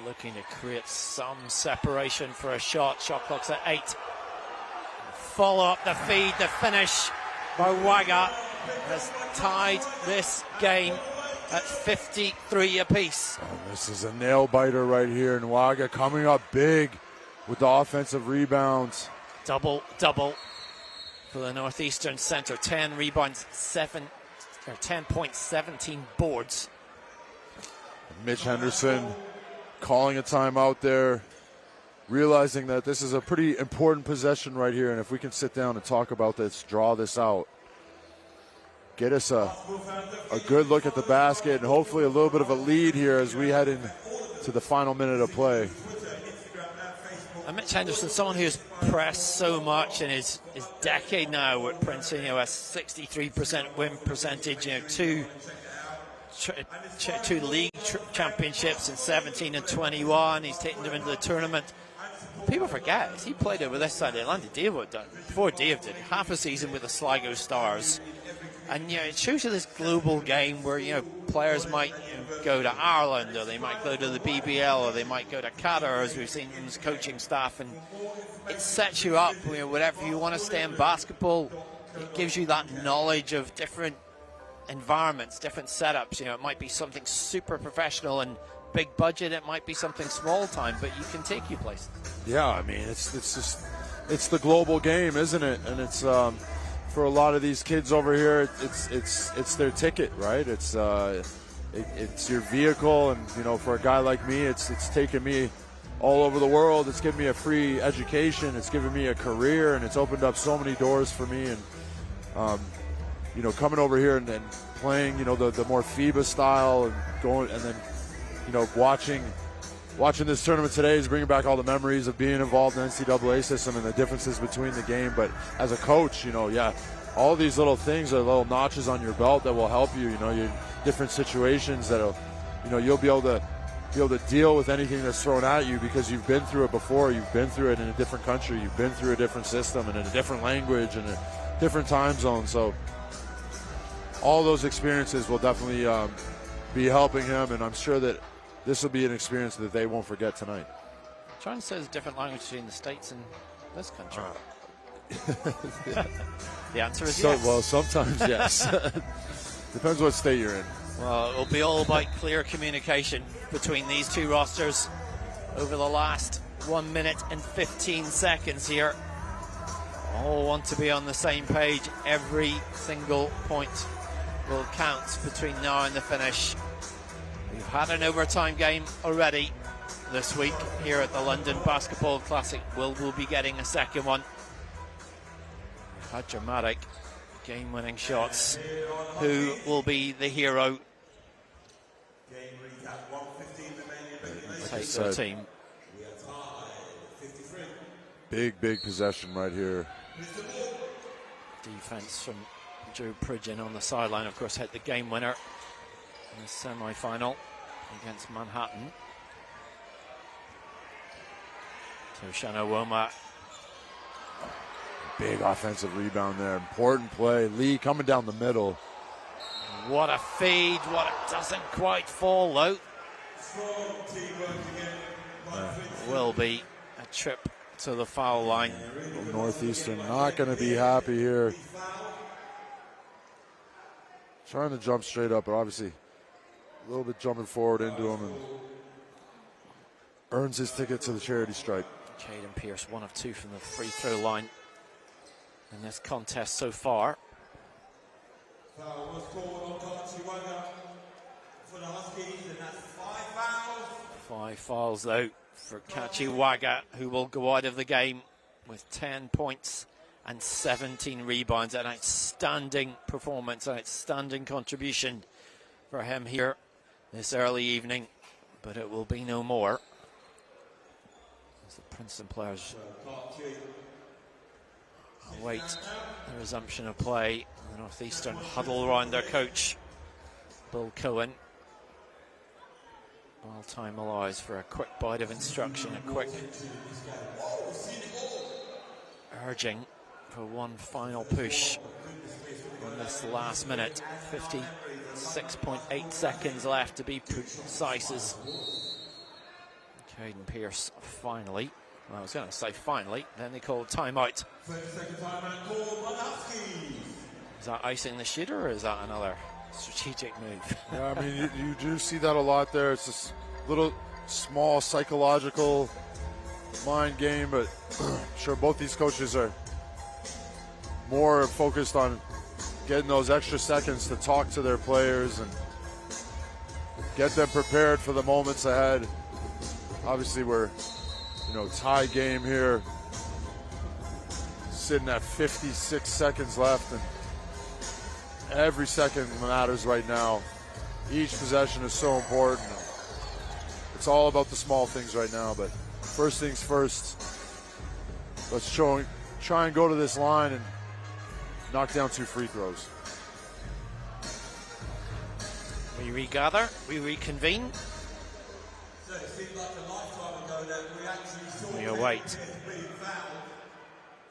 looking to create some separation for a shot. Shot clock's at 8. Follow up the feed, the finish by Waga has tied this game at 53 apiece. Oh, this is a nail biter right here, and Waga coming up big with the offensive rebounds. Double for the Northeastern center. 10 rebounds, 10 points, 17 boards. Mitch Henderson calling a timeout there, realizing that this is a pretty important possession right here, and if we can sit down and talk about this, draw this out, get us a good look at the basket and hopefully a little bit of a lead here as we head into the final minute of play. And Mitch Henderson, someone who's pressed so much in his decade now at Princeton, a 63% win percentage, two league championships in 17 and 21. He's taken them into the tournament. People forget he played over this side of Atlantic. Before Dave did half a season with the Sligo Stars, and it shows you this global game where players might go to Ireland, or they might go to the BBL, or they might go to Qatar, as we've seen from his coaching staff, and it sets you up. Whatever you want to stay in basketball, it gives you that knowledge of different environments, different setups. It might be something super professional and big budget, it might be something small time, but you can take you places. Yeah, I mean, it's the global game, isn't it? And it's for a lot of these kids over here, it's their ticket, right? It's your vehicle, and for a guy like me, it's taken me all over the world. It's given me a free education, it's given me a career, and it's opened up so many doors for me. And coming over here and playing, the more FIBA style, and going, and then watching this tournament today is bringing back all the memories of being involved in the NCAA system and the differences between the game. But as a coach, all these little things are little notches on your belt that will help you. Your different situations that'll, you'll be able to deal with anything that's thrown at you because you've been through it before. You've been through it in a different country. You've been through a different system and in a different language and a different time zone. So all those experiences will definitely be helping him, and I'm sure that this will be an experience that they won't forget tonight. I'm trying to say there's a different language between the States and this country. Yeah. The answer is yes. Well, sometimes yes. Depends what state you're in. Well, it'll be all about clear communication between these two rosters over the last 1 minute and 15 seconds here. All want to be on the same page. Every single point will count between now and the finish. We've had an overtime game already this week here at the London Basketball Classic. We'll be getting a second one. We've had dramatic game-winning shots. Who will be the hero? Take the team. Big possession right here. Defense from Joe Pridgeon on the sideline, of course, hit the game winner in the semi-final against Manhattan. Toshana Woma. Big offensive rebound there. Important play. Lee coming down the middle. What a feed. What it doesn't quite fall though. Will be a trip to the foul line. Northeastern not going to be happy here. Trying to jump straight up, but obviously a little bit jumping forward into him, and earns his ticket to the charity stripe. Caden Pierce, 1 of 2 from the free throw line in this contest so far. Five fouls though for Kachiwaga, who will go out of the game with 10 points and 17 rebounds. An outstanding performance, an outstanding contribution for him here this early evening, but it will be no more as the Princeton players await the resumption of play. The Northeastern huddle around their coach, Bill Cohen, while time allows for a quick bite of instruction, a quick urging for one final push on this last minute. 56.8 seconds left to be precise as Caden Pierce finally, well, I was going to say finally, then they called timeout. Is that icing the shooter, or is that another strategic move? Yeah, I mean, you do see that a lot there. It's this little small psychological mind game, but I'm sure both these coaches are more focused on getting those extra seconds to talk to their players and get them prepared for the moments ahead. Obviously, we're, tie game here, sitting at 56 seconds left, and every second matters right now. Each possession is so important. It's all about the small things right now, but first things first, let's try and go to this line and knock down 2 free throws. We regather, we reconvene. We await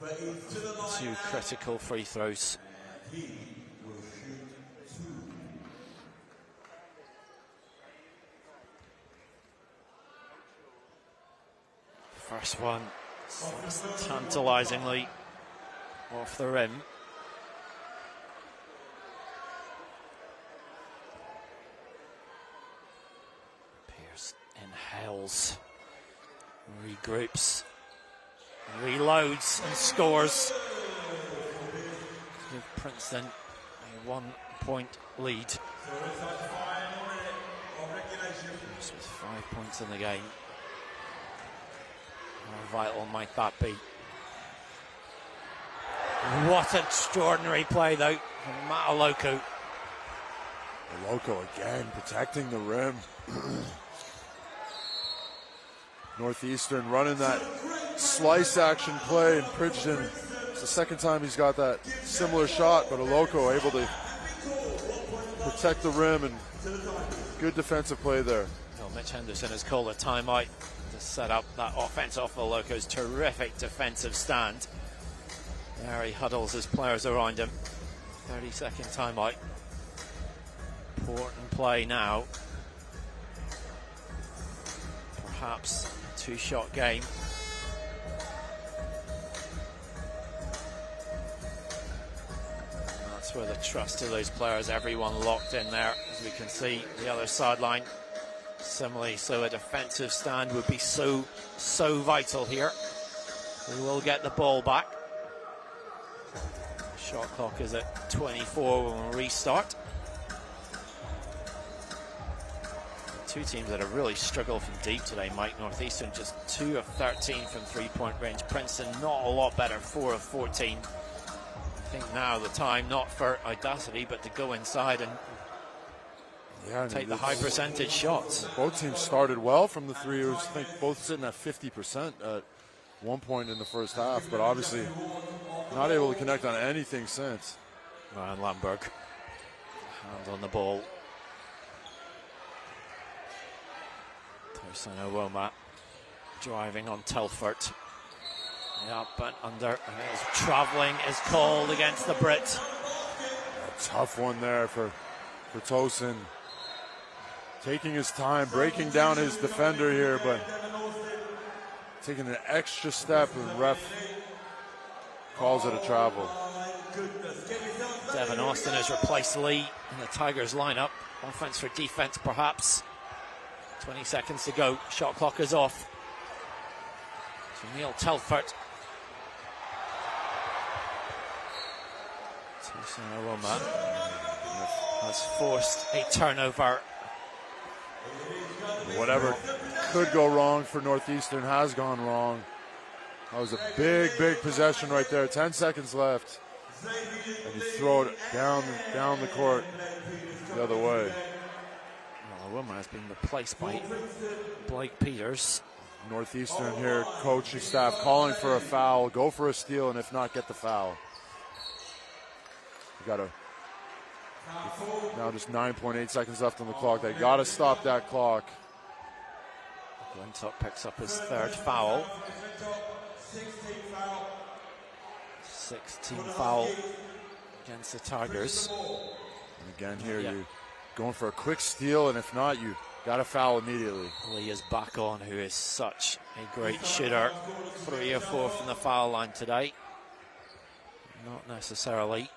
2 critical free throws. First one, tantalizingly off the rim. Pierce inhales, regroups, reloads and scores. Give Princeton a 1-point lead. Pierce with 5 points in the game. How vital might that be? What extraordinary play, though, from Matt Oloko. Oloko again protecting the rim. Northeastern running that slice action play, and Princeton, it's the second time he's got that similar shot, but Oloko able to protect the rim, and good defensive play there. Well, Mitch Henderson has called a timeout to set up that offense off Oloko's terrific defensive stand. There he huddles his players around him. 30-second timeout. Important play now. Perhaps 2-shot game. That's where the trust of those players, everyone locked in there. As we can see, the other sideline. Similarly, so a defensive stand would be so vital here. We will get the ball back. Shot clock is at 24 when we restart. Two teams that have really struggled from deep today, Mike. Northeastern just 2 of 13 from 3-point range. Princeton not a lot better, 4 of 14. I think now the time, not for audacity, but to go inside and take the high percentage shots. Both teams started well from the three. I think both sitting at 50% at one point in the first half, but obviously not able to connect on anything since. Ryan Lamberg, hand on the ball. Tosin Owoma driving on Telford. Up and under. Travelling is called against the Brit. A tough one there for Tosin. Taking his time, breaking down his defender here, but taking an extra step, and ref calls it a travel. Devin Austin has replaced Lee in the Tigers lineup. Offense for defense, perhaps. 20 seconds to go. Shot clock is off. So Neil Telford. Tosin Owoma has forced a turnover. Whatever could go wrong for Northeastern has gone wrong. That was a big possession right there. 10 seconds left. And you throw it down the court the other way. Well, Owoma has been replaced by Blake Peters. Northeastern here, coaching staff calling for a foul. Go for a steal, and if not, get the foul. You got to... Now just 9.8 seconds left on the clock. They got to stop that clock. Glentock picks up his third foul. 16 foul against the Tigers. And again here, you're going for a quick steal, and if not, you got to foul immediately. Lee is back on, who is such a great shooter. 3 or 4 from the foul line today. Not necessarily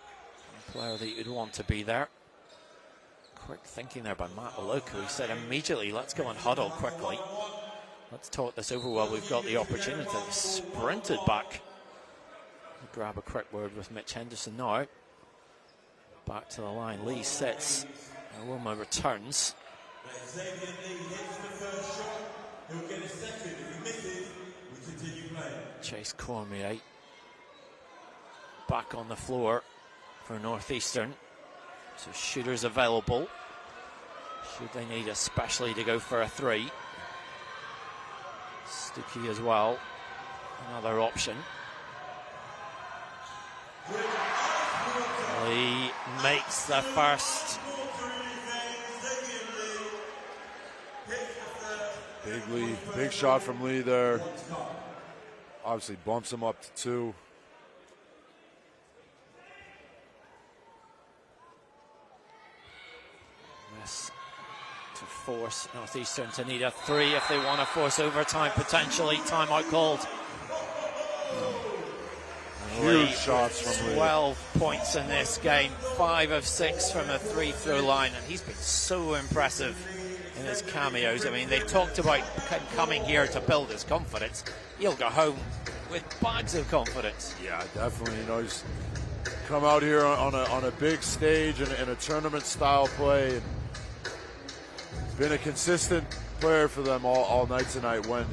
a player that you'd want to be there. Quick thinking there by Matt Oloko. He said immediately, let's go and huddle quickly. Let's talk this over while we've got the opportunity. Sprinted back. Grab a quick word with Mitch Henderson now. Back to the line. Lee sits. Wilma returns. Chase Cormier back on the floor for Northeastern. So shooters available. Should they need especially to go for a three. Stuckey as well. Another option. Lee makes the first. Big Lee, big shot from Lee there. Obviously bumps him up to 2. Yes, to force Northeastern to need a 3 if they want to force overtime, potentially. Timeout called. Huge shots from Lee. 12 points in this game, 5 of 6 from a 3-throw line, and he's been so impressive in his cameos. I mean, they've talked about him coming here to build his confidence. He'll go home with bags of confidence. Yeah, definitely. You know, he's come out here on a big stage and in a tournament-style play, and been a consistent player for them all night tonight when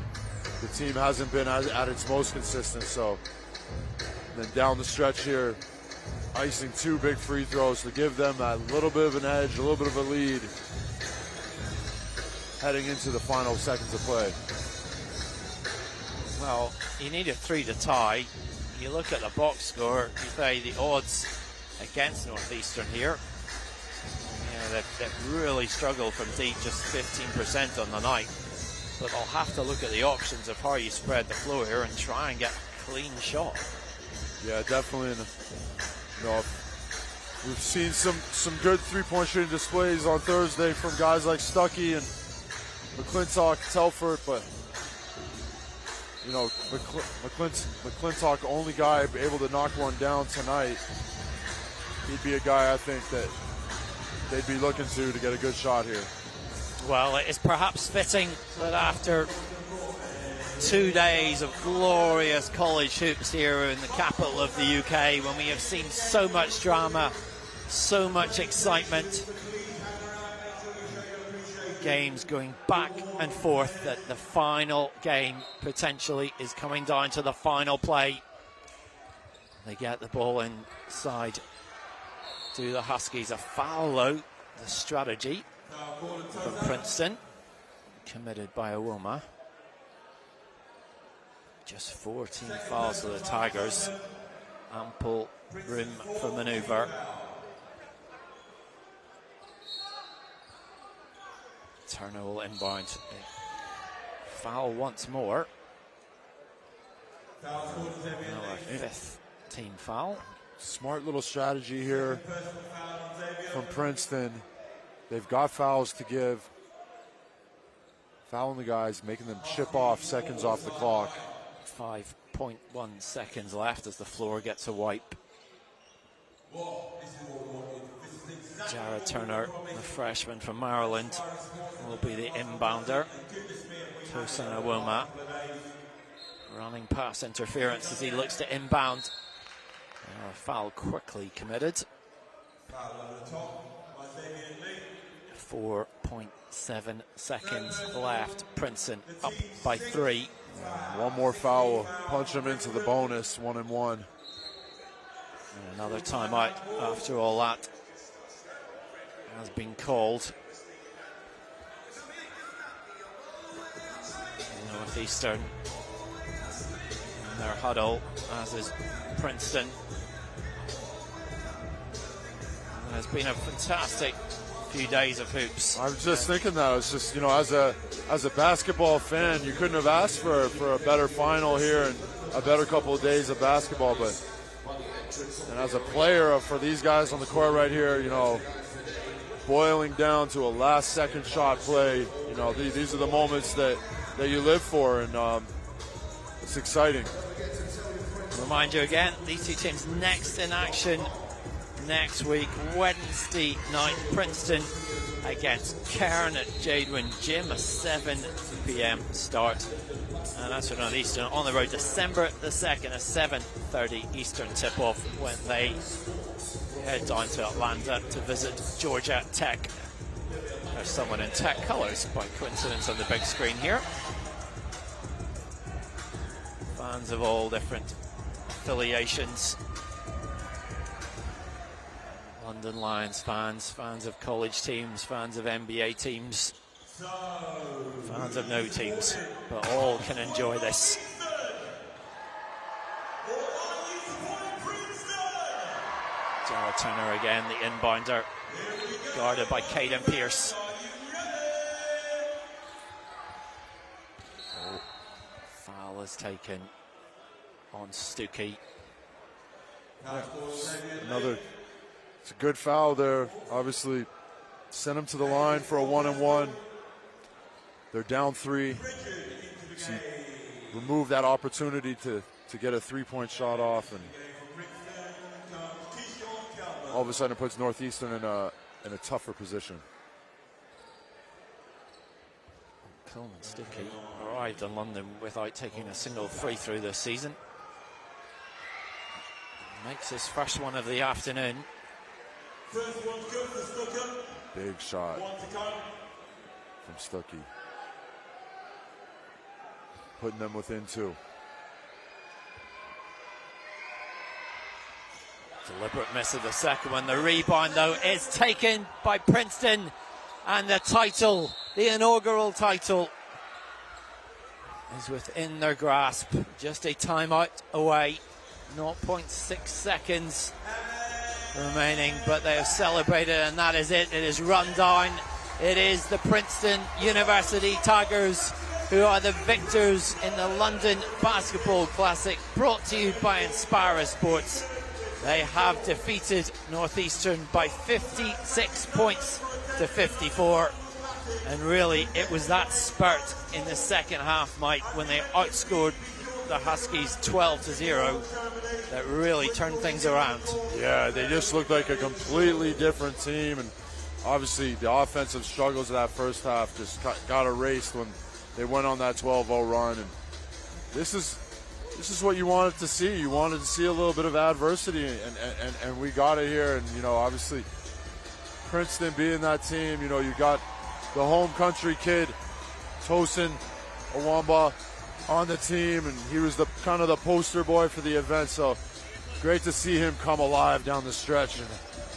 the team hasn't been at its most consistent. So, and then down the stretch here, icing 2 big free throws to give them that little bit of an edge, a little bit of a lead heading into the final seconds of play. Well, you need a 3 to tie. You look at the box score, you say the odds against Northeastern here. You know, they've really struggled from deep, just 15% on the night. But they'll have to look at the options of how you spread the floor here and try and get a clean shot. Yeah, definitely. You know, we've seen some good three-point shooting displays on Thursday from guys like Stuckey and McClintock, Telford, but you know, McClintock, only guy able to knock one down tonight. He'd be a guy I think that they'd be looking to get a good shot here. Well, it is perhaps fitting that after 2 days of glorious college hoops here in the capital of the UK, when we have seen so much drama, so much excitement, games going back and forth, that the final game potentially is coming down to the final play. They get the ball inside to the Huskies. A foul though, the strategy from Princeton, committed by Awoma. Just 14 fouls for the Tigers. Ample room for manoeuvre. Turner will inbound. Foul once more. Now a 5th team foul. Smart little strategy here from Princeton. They've got fouls to give. Fouling the guys, making them chip off seconds off the clock. 5.1 seconds left as the floor gets a wipe. Jared Turner, the freshman from Maryland, will be the inbounder. Tosin Awoma running past interference as he looks to inbound. A foul quickly committed. 4.7 seconds left. Princeton up by 3. One more foul will punch them into the bonus, 1-1. And another timeout after all that has been called. Northeastern in their huddle, as is Princeton. It has been a fantastic few days of hoops. I was just thinking that. It's just, you know, as a basketball fan, you couldn't have asked for a better final here and a better couple of days of basketball. But and as a player for these guys on the court right here, you know, boiling down to a last-second shot play, you know, these are the moments that you live for, and it's exciting. Remind you again, these two teams next in action next week. Wednesday night, Princeton against Cairn at Jadwin Gym, a 7 p.m. start. And that's for Northeastern on the road, December the 2nd, a 7:30 Eastern tip-off when they head down to Atlanta to visit Georgia Tech. There's someone in Tech colours by coincidence on the big screen here. Fans of all different affiliations. London Lions fans, fans of college teams, fans of NBA teams, fans of no teams, but all can enjoy this. Jarrett Turner again, the inbounder, guarded by Caden Pierce. Oh, foul is taken on Stuckey. It's a good foul there. Obviously, sent him to the line for a 1-and-1. They're down 3. So remove that opportunity to get a 3-point shot off, and all of a sudden it puts Northeastern in a tougher position. Coleman Stuckey arrived in London without taking a single free throw this season. Makes his first one of the afternoon. Big shot from Stuckey, putting them within 2. Deliberate miss of the second one. The rebound, though, is taken by Princeton, and the title, the inaugural title, is within their grasp. Just a timeout away. 0.6 seconds remaining, but they have celebrated, and that is it. It is run down. It is the Princeton University Tigers who are the victors in the London Basketball Classic, brought to you by Inspirus Sports. They have defeated Northeastern by 56 points to 54. And really, it was that spurt in the second half, Mike, when they outscored the Huskies 12-0 that really turned things around. Yeah, they just looked like a completely different team, and obviously the offensive struggles of that first half just got erased when they went on that 12-0 run. And this is what you wanted to see. You wanted to see a little bit of adversity, and we got it here. And, you know, obviously Princeton being that team, you know, you got the home country kid, Tosin Awamba, on the team, and he was the kind of the poster boy for the event. So great to see him come alive down the stretch and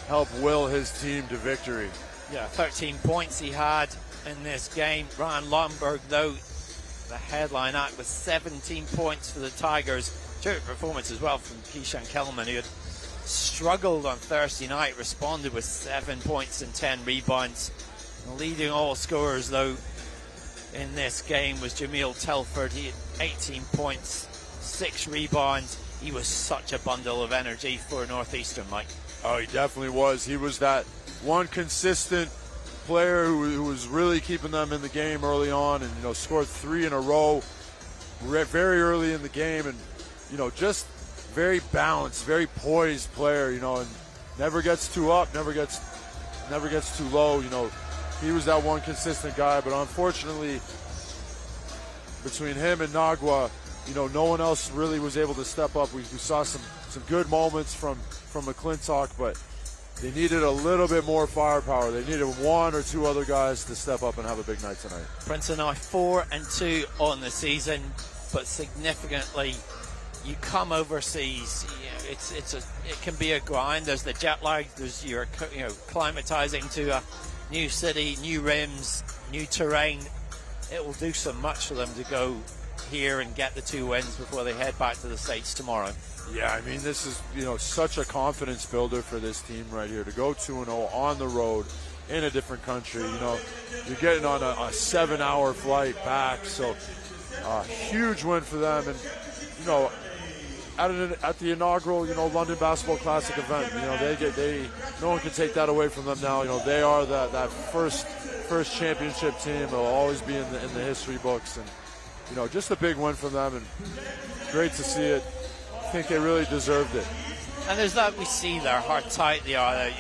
help will his team to victory. Yeah, 13 points he had in this game. Ryan Lomberg, though, the headline act with 17 points for the Tigers. Terrific performance as well from Keyshawn Kellerman, who had struggled on Thursday night, responded with 7 points and 10 rebounds. Leading all scorers, though, in this game was Jameel Telford. He had 18 points, 6 rebounds. He was such a bundle of energy for Northeastern, Mike. Oh, he definitely was. He was that one consistent player who was really keeping them in the game early on, and, you know, scored 3 in a row very early in the game, and, you know, just very balanced, very poised player, you know, and never gets too up, never gets too low. You know, he was that one consistent guy, but unfortunately between him and Nagwa, you know, no one else really was able to step up. We saw some good moments from McClintock, but they needed a little bit more firepower. They needed 1 or 2 other guys to step up and have a big night tonight. Princeton now 4-2 on the season, but significantly, you come overseas, you know, it can be a grind. There's the jet lag. There's you're climatizing to a new city, new rims, new terrain. It will do so much for them to go here and get the 2 wins before they head back to the States tomorrow. Yeah, I mean, this is, you know, such a confidence builder for this team right here to go 2-0 on the road in a different country. You know, you're getting on a 7-hour flight back, so a huge win for them. And, you know, at the inaugural, you know, London Basketball Classic event, you know, no one can take that away from them now. You know, they are that first championship team. They'll always be in the history books, and, you know, just a big win for them, and great to see it. I think they really deserved it. And there's that, we see there how tight they are.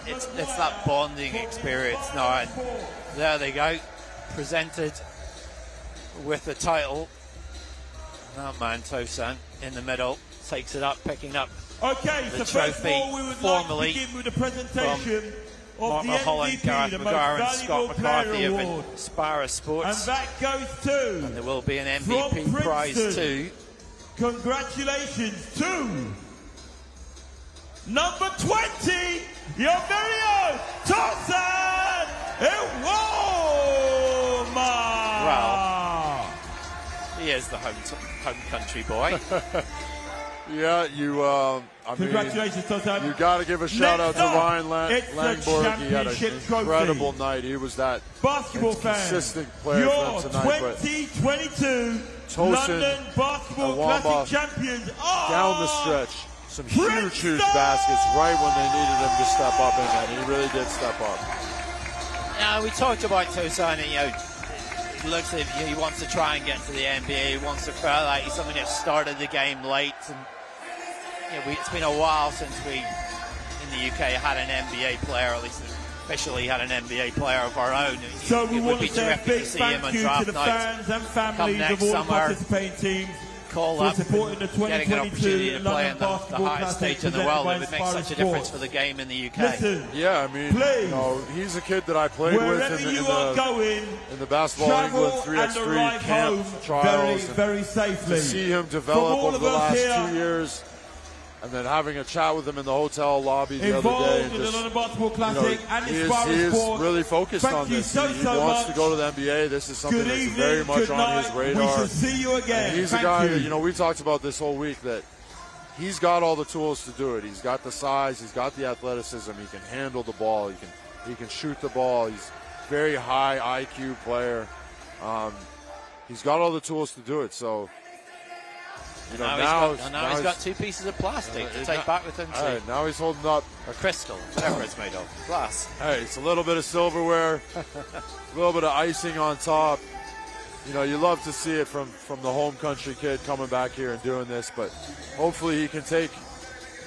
It's that bonding experience now, and there they go, presented with the title. That man, Tosan, in the middle, takes it up, picking up the trophy formally from Mark Mulholland, Gareth McGar and Scott McCarthy of Inspirus Sports. And that goes to... And there will be an MVP prize too. Congratulations to number 20, your very own Tosan Iwoma. Well, he is the home country boy. Yeah, congratulations, Tosan. You got to give a shout out to Ryan Langborg. He had an incredible night. He was that basketball consistent player your for them tonight. 2022 London Basketball Classic champions are down the stretch. Some huge baskets right when they needed him to step up, and he really did step up. Now, we talked about Tosan, it looks like he wants to try and get to the NBA. He wants to feel like he's something that started the game late. And it's been a while since we, in the UK, had an NBA player, at least officially had an NBA player of our own. So we want to say a big thank you to the fans and families of all the participating teams for supporting the 2022 London Basketball Classic stage in the world. It would make such a difference for the game in the UK. Listen, yeah, I mean, he's a kid that I played with in the Basketball England 3x3 camp trials. Very safely. To see him develop over the last 2 years, and then having a chat with him in the hotel lobby the other day. And just, he is really focused on this. He wants to go to the NBA. This is something that's very much on his radar. We shall see you again. And he's a guy that, we talked about this whole week, that he's got all the tools to do it. He's got the size. He's got the athleticism. He can handle the ball. He can shoot the ball. He's a very high IQ player. He's got all the tools to do it. So, now he's got 2 pieces of plastic to take back with him. Now he's holding up a crystal, whatever it's made of, glass. Hey, it's a little bit of silverware, a little bit of icing on top. You love to see it from the home country kid coming back here and doing this, but hopefully he can take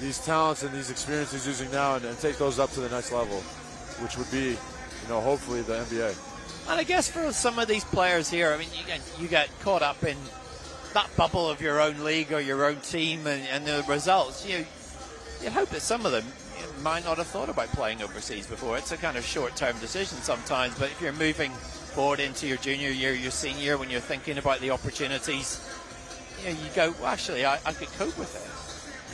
these talents and these experiences he's using now and take those up to the next level, which would be, hopefully the NBA. And I guess for some of these players here, I mean, you get caught up in that bubble of your own league or your own team and the results. You hope that some of them might not have thought about playing overseas before. It's a kind of short-term decision sometimes, but if you're moving forward into your junior year, your senior year, when you're thinking about the opportunities, you go, well, actually, I could cope with it.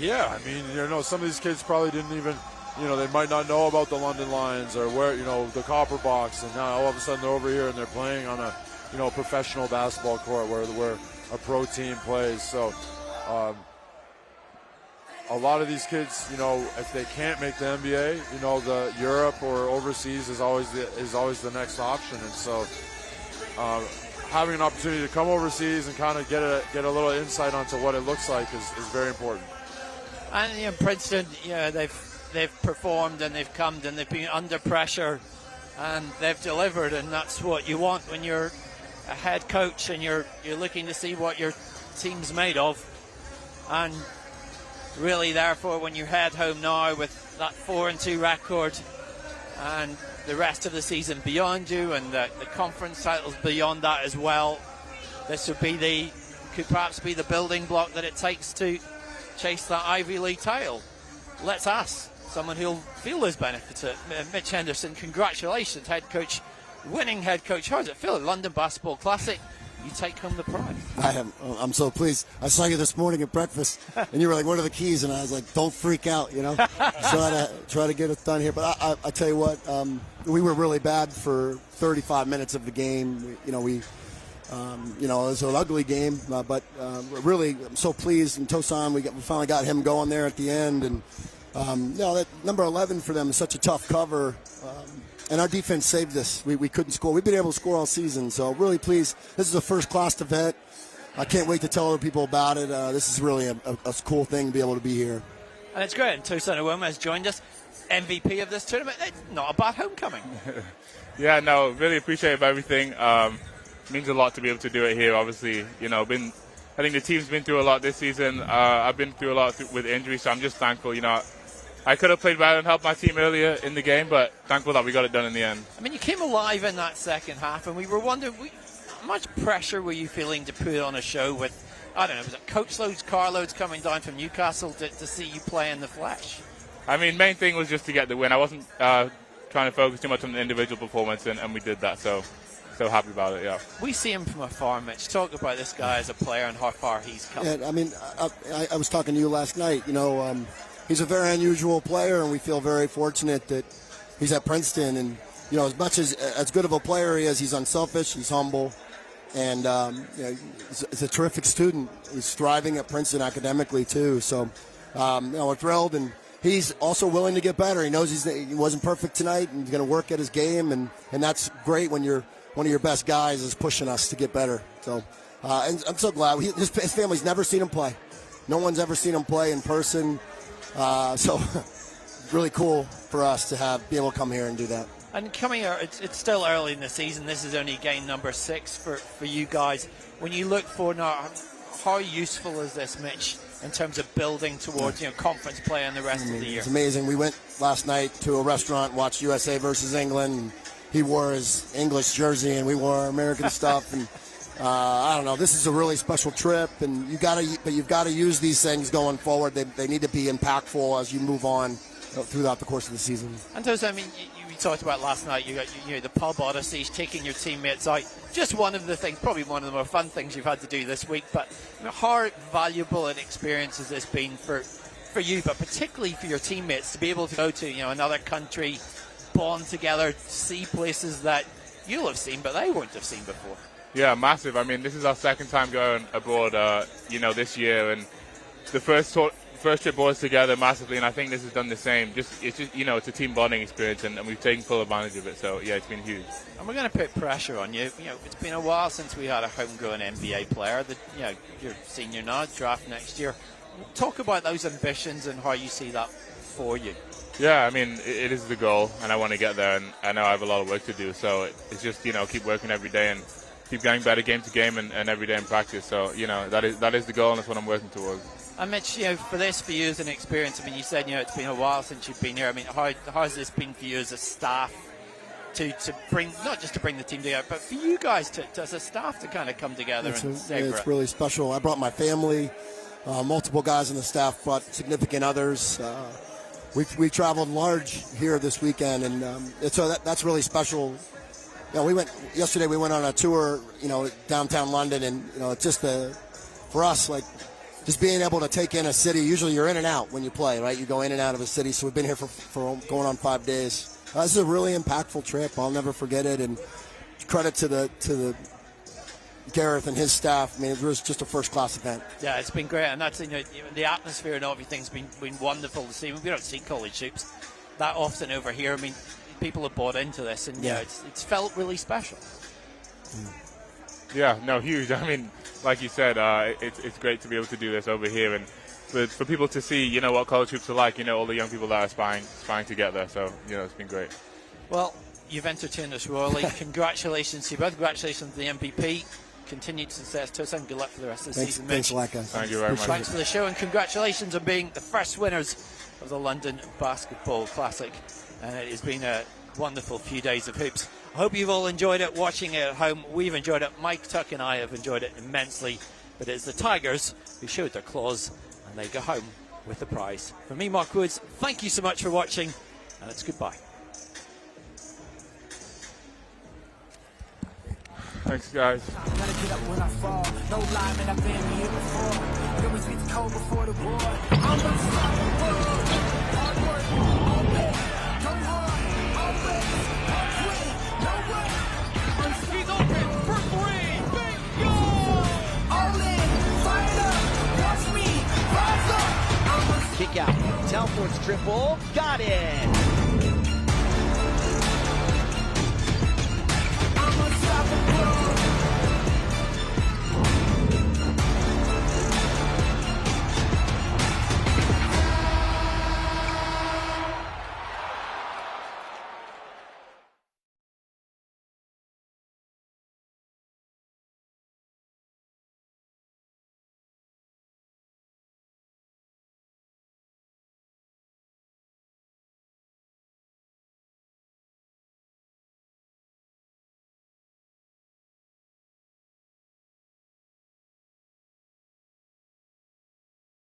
Yeah, I mean, some of these kids probably didn't even, they might not know about the London Lions or where, the Copper Box, and now all of a sudden they're over here and they're playing on a, professional basketball court where a pro team plays. So a lot of these kids, if they can't make the NBA, the Europe or overseas is always the next option. And so having an opportunity to come overseas and kind of get a little insight onto what it looks like is very important. And Princeton, they've performed and they've come and they've been under pressure and they've delivered, and that's what you want when you're a head coach and you're looking to see what your team's made of. And really, therefore, when you head home now with that 4-2 record and the rest of the season beyond you and the conference titles beyond that as well, this could perhaps be the building block that it takes to chase that Ivy League title. Let's ask someone who'll feel those benefits. Mitch Henderson, congratulations, winning head coach. How does it feel? London Basketball Classic, you take home the prize. I'm so pleased. I saw you this morning at breakfast, and you were like, what are the keys? And I was like, don't freak out, try to get it done here. But I tell you what, we were really bad for 35 minutes of the game. It was an ugly game, but really, I'm so pleased. And Tosan, we finally got him going there at the end. And, that number 11 for them is such a tough cover. And our defense saved us. We couldn't score. We've been able to score all season, so really pleased. This is a first-class event. I can't wait to tell other people about it. This is really a cool thing to be able to be here. And it's great. And Tosan Iwoma has joined us, MVP of this tournament. It's not a bad homecoming. Yeah, no, really appreciate everything. Means a lot to be able to do it here. Obviously, been I think the team's been through a lot this season. I've been through a lot with injuries, so I'm just thankful. I could have played better and helped my team earlier in the game, but thankful that we got it done in the end. I mean, you came alive in that second half, and we were wondering, how much pressure were you feeling to put on a show with, I don't know, was it coach loads, car loads coming down from Newcastle to see you play in the flesh? I mean, main thing was just to get the win. I wasn't trying to focus too much on the individual performance, and we did that, so happy about it, yeah. We see him from afar, Mitch. Talk about this guy as a player and how far he's come. Yeah, I mean, I was talking to you last night, he's a very unusual player, and we feel very fortunate that he's at Princeton. And, as much as good of a player he is, he's unselfish, he's humble, and he's a terrific student. He's thriving at Princeton academically, too. So, we're thrilled, and he's also willing to get better. He knows he wasn't perfect tonight, and he's going to work at his game, and that's great when one of your best guys is pushing us to get better. So, and I'm so glad. His family's never seen him play. No one's ever seen him play in person. So really cool for us to be able to come here and do that. And coming here, it's still early in the season. This is only game number 6 for you guys. When you look forward now, how useful is this, Mitch, in terms of building towards conference play and the rest of the year? It's amazing. We went last night to a restaurant, watched USA versus England. And he wore his English jersey, and we wore our American stuff. And I don't know. This is a really special trip, and you've got to use these things going forward. They need to be impactful as you move on throughout the course of the season. And Tosa, I mean, you talked about last night. You got the pub odysseys, taking your teammates out. Just one of the things, probably one of the more fun things you've had to do this week. But how valuable an experience has this been for you, but particularly for your teammates to be able to go to another country, bond together, see places that you'll have seen, but they wouldn't have seen before. Yeah, massive. I mean, this is our second time going abroad, this year, and the first trip brought us together massively, and I think this has done the same. It's a team bonding experience, and we've taken full advantage of it. So yeah, it's been huge. And we're going to put pressure on you. It's been a while since we had a homegrown NBA player. You're senior now, draft next year. Talk about those ambitions and how you see that for you. Yeah, I mean, it is the goal, and I want to get there, and I know I have a lot of work to do. So it's just keep working every day and keep getting better game to game and every day in practice. So that is the goal, and that's what I'm working towards. And Mitch, for you as an experience, I mean, you said it's been a while since you've been here. I mean, how has this been for you as a staff to bring, not just to bring the team together, but for you guys to as a staff to kind of come together and savor it? It's really special. I brought my family, multiple guys on the staff brought significant others. We traveled large here this weekend, and so that's really special. Yesterday we went on a tour, downtown London, and it's just for us, like, just being able to take in a city. Usually you're in and out when you play, right? You go in and out of a city. So we've been here for going on 5 days. This is a really impactful trip. I'll never forget it. And credit to the Gareth and his staff. I mean, it was just a first-class event. Yeah, it's been great, and that's the atmosphere and everything's been wonderful to see. We don't see college hoops that often over here. I mean, people have bought into this, and it's felt really special. Yeah, no, huge. I mean, like you said, it's great to be able to do this over here, and for people to see, what college hoops are like. All the young people that are aspiring to get there. So, it's been great. Well, you've entertained us royally. Congratulations to you both. Congratulations to the MVP. Continued success, Tosa, and good luck for the rest of the season. Thanks a lot, guys. Thank you very much. Thanks for the show, and congratulations on being the first winners of the London Basketball Classic. And it has been a wonderful few days of hoops. I hope you've all enjoyed it, watching it at home. We've enjoyed it. Mike, Tuck, and I have enjoyed it immensely. But it's the Tigers who showed their claws, and they go home with the prize. From me, Mark Woods, thank you so much for watching, and it's goodbye. Thanks, guys. Gotta get up when I fall. No lie, man, I've been here before. It was with the cold before the war. I'm unstoppable. Hard work, always. Go hard, always. Hard quit, no way. He's open for three. Bingo! All in, fired up. Watch me rise up. Kick out. Telford's triple. Got it.